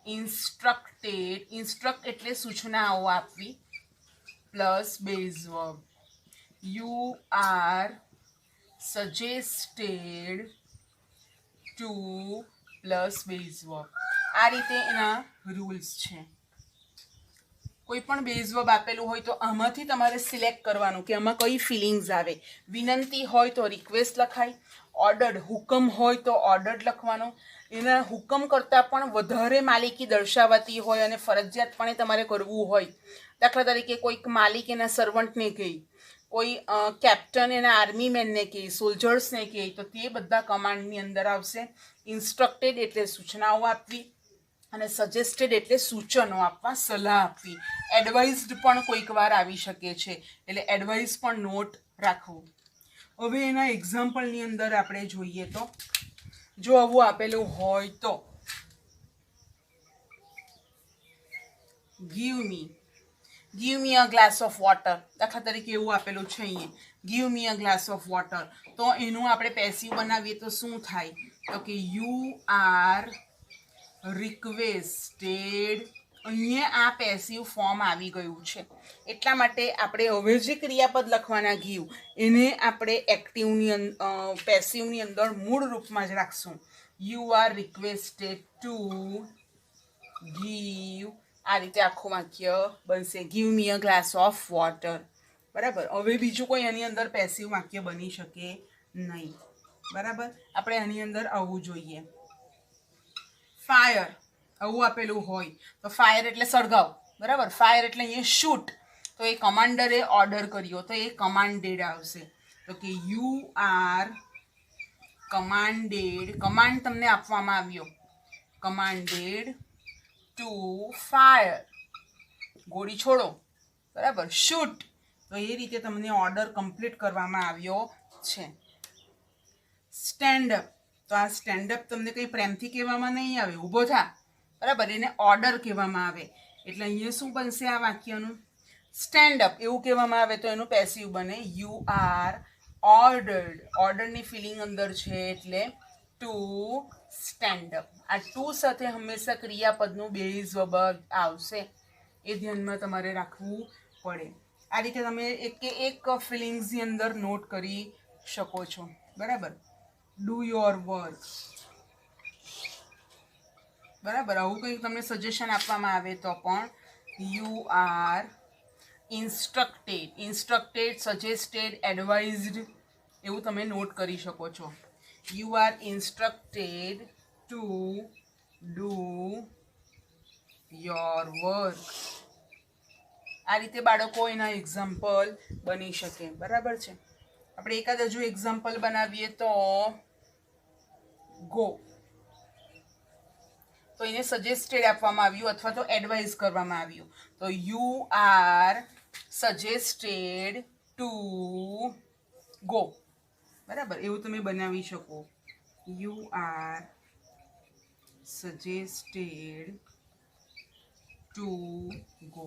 instruct એટલે સૂચનાઓ આપવી plus base verb. You are suggested to plus base verb. આ રીતે એના રૂલ્સ છે. કોઈ પણ બેઝ વર્બ આપેલું હોય તો આમાંથી તમારે સિલેક્ટ કરવાનું કે આમાં કઈ ફિલિંગ્સ આવે. વિનંતી હોય તો રિક્વેસ્ટ લખાય, ઓર્ડર્ડ હુકમ હોય તો ઓર્ડર્ડ લખવાનો. એના હુકમ કરતાં પણ વધારે માલિકી દર્શાવાતી હોય અને ફરજિયાતપણે તમારે કરવું હોય, દાખલા તરીકે કોઈક માલિક એના સર્વન્ટને કહે, કોઈ કેપ્ટન એના આર્મી મેનને કહે, સોલ્જર્સને કહે, તો તે બધા કમાન્ડની અંદર આવશે. ઇન્સ્ટ્રક્ટેડ એટલે સૂચનાઓ આપવી અને સજેસ્ટેડ એટલે સૂચનો આપવા, સલાહ આપવી. એડવાઇઝડ પણ કોઈક વાર આવી શકે છે એટલે એડવાઇસ પણ નોટ રાખવું. હવે એના એક્ઝામ્પલની અંદર આપણે જોઈએ તો જો આવું આપેલું હોય તો give me a glass of water. દાખલા તરીકે એવું આપેલું છે અહીંયા, give me a glass of water. તો એનું આપણે પેસિવ બનાવીએ તો શું થાય તો કે you are requested. અહીંયા આ પેસિવ ફોર્મ આવી ગયું છે એટલા માટે આપણે હવે જે ક્રિયાપદ લખવાના give એને આપણે એક્ટિવની પેસિવની અંદર મૂળ રૂપમાં જ રાખશું. You are requested to give. આ રીતે આખું વાક્ય બનશે, give me a glass of water. બરાબર. હવે બીજું કોઈ એની અંદર પેસિવ વાક્ય બની શકે નહીં. બરાબર. આપણે આની અંદર આવવું જોઈએ. ફાયર આવું આપેલું હોય તો ફાયર એટલે સળગાવ. બરાબર. ફાયર એટલે અહીંયા શૂટ, તો એ કમાન્ડરે ઓર્ડર કર્યો તો એ કમાન્ડેડ આવશે. તો કે યુ આર કમાન્ડેડ, કમાન્ડ તમને આપવામાં આવ્યો, કમાન્ડેડ ટુ ફાયર, ગોળી છોડો. બરાબર. શૂટ, તો એ રીતે તમને ઓર્ડર કમ્પ્લીટ કરવામાં આવ્યો છે. સ્ટેન્ડ અપ, તો આ સ્ટેન્ડ અપ તમને કંઈ પ્રેમથી કહેવામાં નહીં આવે, ઊભો થા. બરાબર. એને ઓર્ડર કહેવામાં આવે એટલે અહીંયા શું બનશે આ વાક્યનું સ્ટેન્ડ અપ એવું કહેવામાં આવે તો એનું પેસિવ બને યુ આર ઓર્ડર્ડ. ઓર્ડરની ફિલિંગ અંદર છે એટલે ટુ સ્ટેન્ડ અપ. આ ટુ સાથે હંમેશા ક્રિયાપદનું બેઝ વર્બ આવશે, એ ધ્યાનમાં તમારે રાખવું પડે. આ રીતે તમે એક ફિલિંગ્સની અંદર નોટ કરી શકો છો. બરાબર. Do your work. બરાબર. આવું કંઈક તમને સજેશન આપવામાં આવે તો પણ you are instructed, suggested, advised એવું તમે નોટ કરી શકો છો. You are instructed to do your work. આ રીતે બાળકો એના એક્ઝામ્પલ બની શકે. બરાબર છે. આપણે એકાદ હજુ એક્ઝામ્પલ બનાવીએ તો ગો. તો એને સજેસ્ટેડ આપવામાં આવ્યું અથવા તો એડવાઇઝ કરવામાં આવ્યું તો you are suggested to go. બરાબર. એવું તમે બનાવી શકો. You are suggested to go.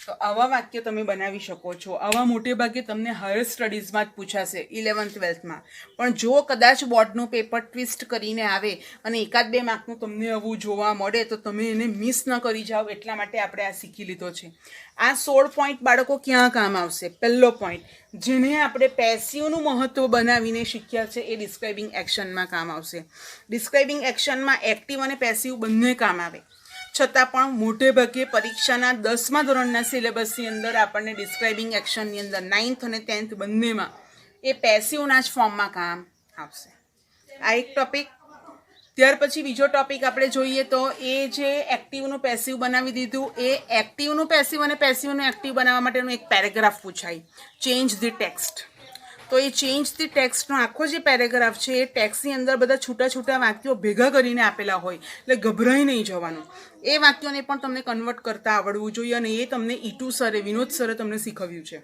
તો આવા વાક્ય તમે બનાવી શકો છો. આવા મોટે ભાગે તમને હાયર સ્ટડીઝમાં જ પૂછાશે 11th 12thમાં. પણ જો કદાચ બોર્ડનું પેપર ટ્વિસ્ટ કરીને આવે અને એકાદ બે માર્કનું તમને આવું જોવા મળે તો તમે એને મિસ ન કરી જાઓ એટલા માટે આપણે આ શીખી લીધો છે. આ 16 પોઈન્ટ બાળકો ક્યાં કામ આવશે? પહેલો પોઈન્ટ જેને આપણે પેસિવનું મહત્વ બનાવીને શીખ્યા છે એ ડિસ્ક્રાઇબિંગ એક્શનમાં કામ આવશે. ડિસ્ક્રાઇબિંગ એક્શનમાં એક્ટિવ અને પેસિવ બંને કામ આવે. છતાં પણ મોટે ભાગે પરીક્ષાના 10મા ધોરણના સિલેબસની અંદર આપણને ડિસ્ક્રાઇબિંગ એક્શનની અંદર 9th અને 10th બંનેમાં એ પેસિવના જ ફોર્મમાં કામ આવશે. આ એક ટોપિક. ત્યાર પછી બીજો ટોપિક આપણે જોઈએ તો એ જે એક્ટિવનું પેસિવ બનાવી દીધું, એ એક્ટિવનું પેસિવ અને પેસિવનું એક્ટિવ બનાવવા માટેનું એક પેરેગ્રાફ પૂછાય, ચેન્જ ધી ટેક્સ્ટ. તો એ ચેન્જ ધી ટેક્સ્ટનો આખો જે પેરેગ્રાફ છે એ ટેક્સ્ટની અંદર બધા છૂટા છૂટા વાક્યો ભેગા કરીને આપેલા હોય, એટલે ગભરાઈ નહીં જવાનું. એ વાક્યોને પણ તમને કન્વર્ટ કરતા આવડવું જોઈએ, અને એ તમને ઈટુ સરે, વિનોદ સરે તમને શીખવ્યું છે.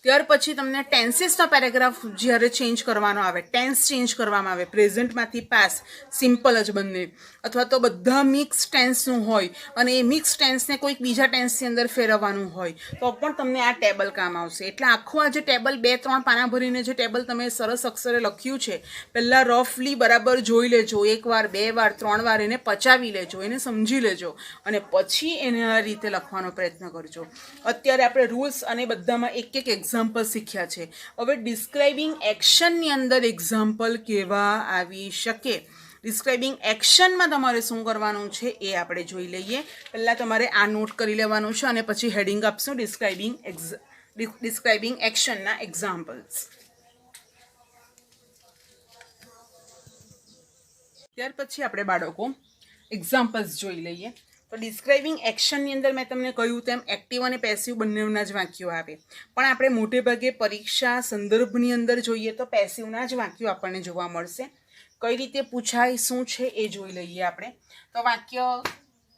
ત્યાર પછી તમને ટેન્સીસનો પેરેગ્રાફ જ્યારે ચેન્જ કરવાનો આવે, ટેન્સ ચેન્જ કરવામાં આવે, પ્રેઝન્ટમાંથી પાસ, સિમ્પલ જ બંને, અથવા તો બધા મિક્સ ટેન્સનું હોય અને એ મિક્સ ટેન્સને કોઈક બીજા ટેન્સની અંદર ફેરવવાનું હોય, તો પણ તમને આ ટેબલ કામ આવશે. એટલે આખું આ જે ટેબલ 2-3 પાના ભરીને જે ટેબલ તમે સરસ અક્ષરે લખ્યું છે, પહેલાં રફલી બરાબર જોઈ લેજો, 1 વાર 2 વાર 3 વાર એને પચાવી લેજો, એને સમજી લેજો, અને પછી એને આ રીતે લખવાનો પ્રયત્ન કરજો. અત્યારે આપણે રૂલ્સ અને બધામાં એક એક્ઝામ્પલ શીખ્યા છે. હવે ડિસ્ક્રાઇબિંગ એક્શનની અંદર એક્ઝામ્પલ કેવા આવી શકે, ડિસ્ક્રાઇબિંગ એક્શનમાં તમારે શું કરવાનું છે એ આપણે જોઈ લઈએ. પહેલાં તમારે આ નોટ કરી લેવાનું છે અને પછી હેડિંગ આપશું ડિસ્ક્રાઇબિંગ એક્શનના એક્ઝામ્પલ્સ. ત્યાર પછી આપણે બાળકો એક્ઝામ્પલ્સ જોઈ લઈએ. તો ડિસ્ક્રાઇબિંગ એક્શનની અંદર મેં તમને કહ્યું તેમ એક્ટિવ અને પેસિવ બંનેના જ વાક્યો આવે, પણ આપણે મોટે ભાગે પરીક્ષા સંદર્ભની અંદર જોઈએ તો પેસિવના જ વાક્યો આપણને જોવા મળશે. કઈ રીતે પૂછાય, શું છે એ જોઈ લઈએ આપણે. તો વાક્ય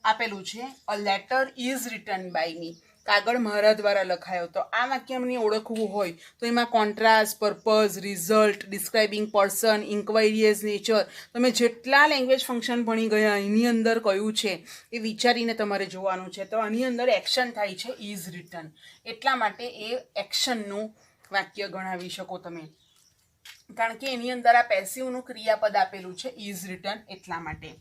આપેલું છે, a letter is written by me, કાગળ મારા દ્વારા લખાયો. તો આ વાક્ય અમને ઓળખવું હોય તો એમાં contrast, purpose, result, describing person, inquiry as nature, તમે જેટલા લેંગ્વેજ ફંક્શન ભણી ગયા એની અંદર કયું છે એ વિચારીને તમારે જોવાનું છે. તો આની અંદર એક્શન થાય છે ઇઝ રિટન, એટલા માટે એ એક્શનનું વાક્ય ગણાવી શકો તમે, કારણ કે એની અંદર આ પેસિવનું ક્રિયાપદ આપેલું છે ઇઝ રિટન, એટલા માટે.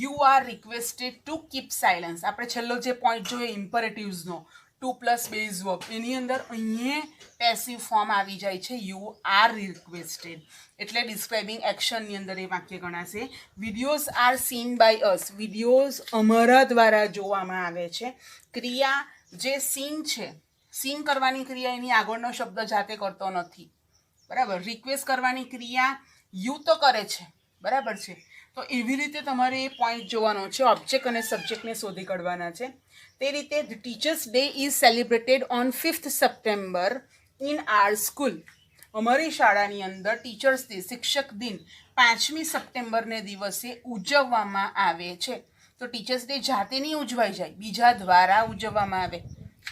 You are requested to keep silence, આપણે છેલ્લો જે પોઈન્ટ જોઈએ ઇમ્પરેટિવ્સનો, 2+ બેઝ વર્બ, એની અંદર અહીંયા પેસિવ ફોર્મ આવી જાય છે યુ આર રિક્વેસ્ટેડ, એટલે ડિસ્ક્રાઇબિંગ એક્શનની અંદર એ વાક્ય ગણાશે. Videos are seen by us, videos અમારા દ્વારા જોવામાં આવે છે. ક્રિયા જે સીન છે, સીન કરવાની ક્રિયા એની આગળનો શબ્દ જાતે કરતો નથી, બરાબર. રિક્વેસ્ટ કરવાની ક્રિયા યુ તો કરે છે, બરાબર છે. તો એવી રીતે તમારે એ પોઈન્ટ જોવાનો છે, ઓબ્જેક્ટ અને સબ્જેક્ટને શોધી કાઢવાના છે. તે રીતે the teachers day is celebrated on 5th September in our school, અમારી શાળાની અંદર ટીચર્સ ડે, શિક્ષક દિન 5મી સપ્ટેમ્બરને દિવસે ઉજવવામાં આવે છે. તો ટીચર્સ ડે જાતે નહીં ઉજવાઈ જાય, બીજા દ્વારા ઉજવવામાં આવે,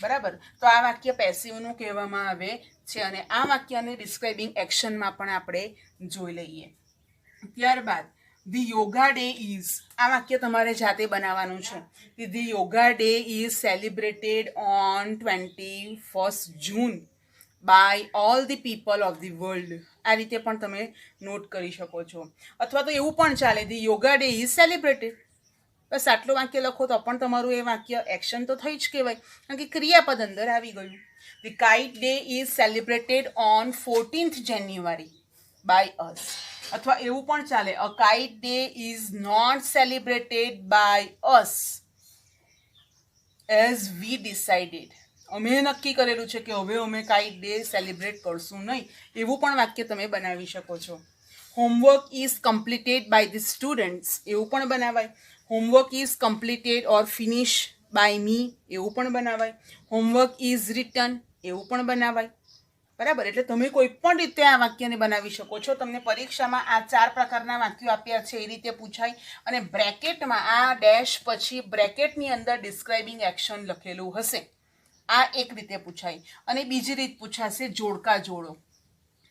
બરાબર. તો આ વાક્ય પેસિવનું કહેવામાં આવે છે, અને આ વાક્યને ડિસ્ક્રાઇબિંગ એક્શનમાં પણ આપણે જોઈ લઈએ. ત્યારબાદ ધી યોગા ડે ઇઝ, આ વાક્ય તમારે જાતે બનાવવાનું છે. The yoga day is celebrated on 21st June by all the people of the world, આ રીતે પણ તમે નોટ કરી શકો છો. અથવા તો એવું પણ ચાલે, the yoga day is celebrated, બસ આટલું વાક્ય લખો તો પણ તમારું એ વાક્ય એક્શન તો થઈ જ કહેવાય, કારણ કે ક્રિયાપદ અંદર આવી ગયું. The kite day is celebrated on 14th January by us, અથવા એવું પણ ચાલે, a kite day is not celebrated by us as we decided, અમે નક્કી કરેલું છે કે હવે અમે કાઇટ ડે સેલિબ્રેટ કરશું નહીં, એવું પણ વાક્ય તમે બનાવી શકો છો. Homework is completed by the students, એવું પણ બનાવાય. Homework is completed or finish by me, એવું પણ બનાવાય. હોમવર્ક ઇઝ રિટન, એવું પણ બનાવાય, બરાબર. એટલે તમે કોઈ પણ રીતે આ વાક્યને બનાવી શકો છો. તમને પરીક્ષામાં આ 4 પ્રકારના વાક્યો આપ્યા છે, એ રીતે પૂછાય. અને બ્રેકેટમાં આ ડેશ પછી બ્રેકેટની અંદર ડિસ્ક્રાઇબિંગ એક્શન લખેલું હશે, આ એક રીતે પૂછાય. અને બીજી રીત પૂછાશે જોડકા જોડો,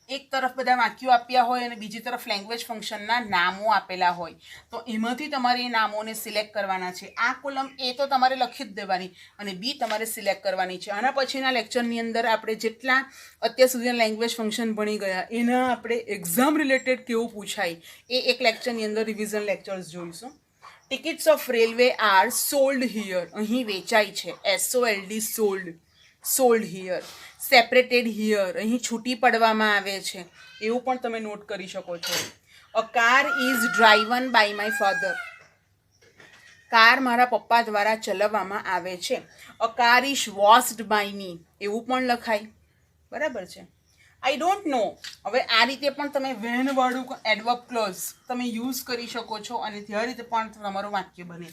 એક તરફ બધા વાક્યો આપ્યા હોય અને બીજી તરફ લેંગ્વેજ ફંક્શનના નામો આપેલા હોય, તો એમાંથી તમારે એ નામોને સિલેક્ટ કરવાના છે. આ કોલમ એ તો તમારે લખી જ દેવાની અને બી તમારે સિલેક્ટ કરવાની છે. આના પછીના લેક્ચરની અંદર આપણે જેટલા અત્યાર સુધીના લેંગ્વેજ ફંક્શન ભણી ગયા એના આપણે એક્ઝામ રિલેટેડ કેવું પૂછાય એ એક લેક્ચરની અંદર રિવિઝન લેક્ચર્સ જોઈશું. Tickets of railway are sold here, અહીં વેચાય છે, SOLD sold, sold here. Separated here, અહીં છૂટી પડવામાં આવે છે, એવું પણ તમે નોટ કરી શકો છો. A car is driven by my father, car મારા પપ્પા દ્વારા ચલાવવામાં આવે છે. A car is washed by me એવું પણ લખાય. બરાબર છે. આઈ ડોન્ટ નો, હવે આ રીતે પણ તમે વેન વાળું એડવર્બ ક્લોઝ તમે યુઝ કરી શકો છો અને તે રીતે પણ તમારું વાક્ય બને.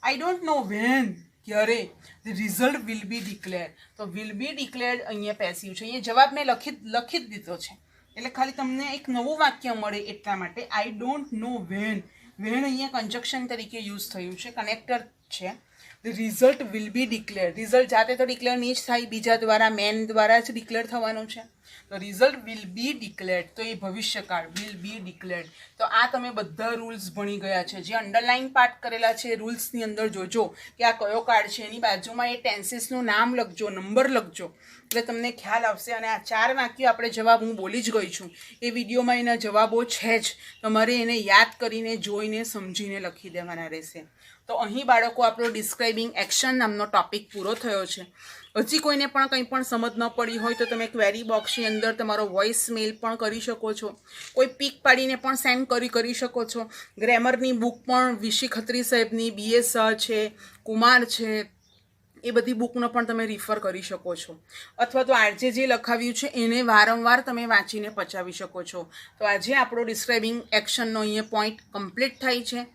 આઈ ડોન્ટ નો વેન, ક્યારે the result will be declare. તો વિલ બી ડિક્લેર્ડ અહીંયા પેસિવ છે. અહીંયા જવાબ મેં લખી જ દીધો છે, એટલે ખાલી તમને એક નવું વાક્ય મળે એટલા માટે I don't know when. When અહીંયા કન્જક્શન તરીકે યુઝ થયું છે, કનેક્ટર છે. The result will be declare, result જાતે તો ડિક્લેર નહીં જ થાય, બીજા દ્વારા મેન દ્વારા જ ડિક્લેર થવાનું છે. તો રિઝલ્ટ વિલ બી ડિક્લેર્ડ, તો એ ભવિષ્યકાળ વિલ બી ડિક્લેર્ડ. તો આ તમે બધા રૂલ્સ ભણી ગયા છે. જે અંડરલાઇન પાર્ટ કરેલા છે રૂલ્સની અંદર જોજો કે આ કયો કાર્ડ છે, એની બાજુમાં એ ટેન્સીસનું નામ લખજો, નંબર લખજો, એટલે તમને ખ્યાલ આવશે. અને આ 4 વાક્યો આપણે જવાબ હું બોલી જ ગઈ છું, એ વિડીયોમાં એના જવાબો છે જ, તમારે એને યાદ કરીને જોઈને સમજીને લખી દેવાના રહેશે. તો અહીં બાળકો આપણો ડિસ્ક્રાઇબિંગ એક્શન નામનો ટોપિક પૂરો થયો છે. હજી કોઈને પણ કંઈ પણ સમજ ન પડી હોય તો તમે ક્વેરી બોક્સની અંદર તમારો વોઇસ મેલ પણ કરી શકો છો, કોઈ પીક પાડીને પણ સેન્ડ કરી શકો છો. ગ્રેમરની બુક પણ વિશી ખત્રી સાહેબની BS છે, કુમાર છે, એ બધી બુકનો પણ તમે રિફર કરી શકો છો. અથવા તો આજે જે લખાવ્યું છે એને વારંવાર તમે વાંચીને પચાવી શકો છો. તો આજે આપણો ડિસ્ક્રાઇબિંગ એક્શનનો અહીંયા પોઈન્ટ કમ્પ્લીટ થાય છે.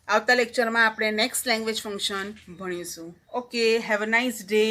આવતા લેક્ચરમાં આપણે નેક્સ્ટ લેંગ્વેજ ફંક્શન ભણીશું. Okay, have a nice day.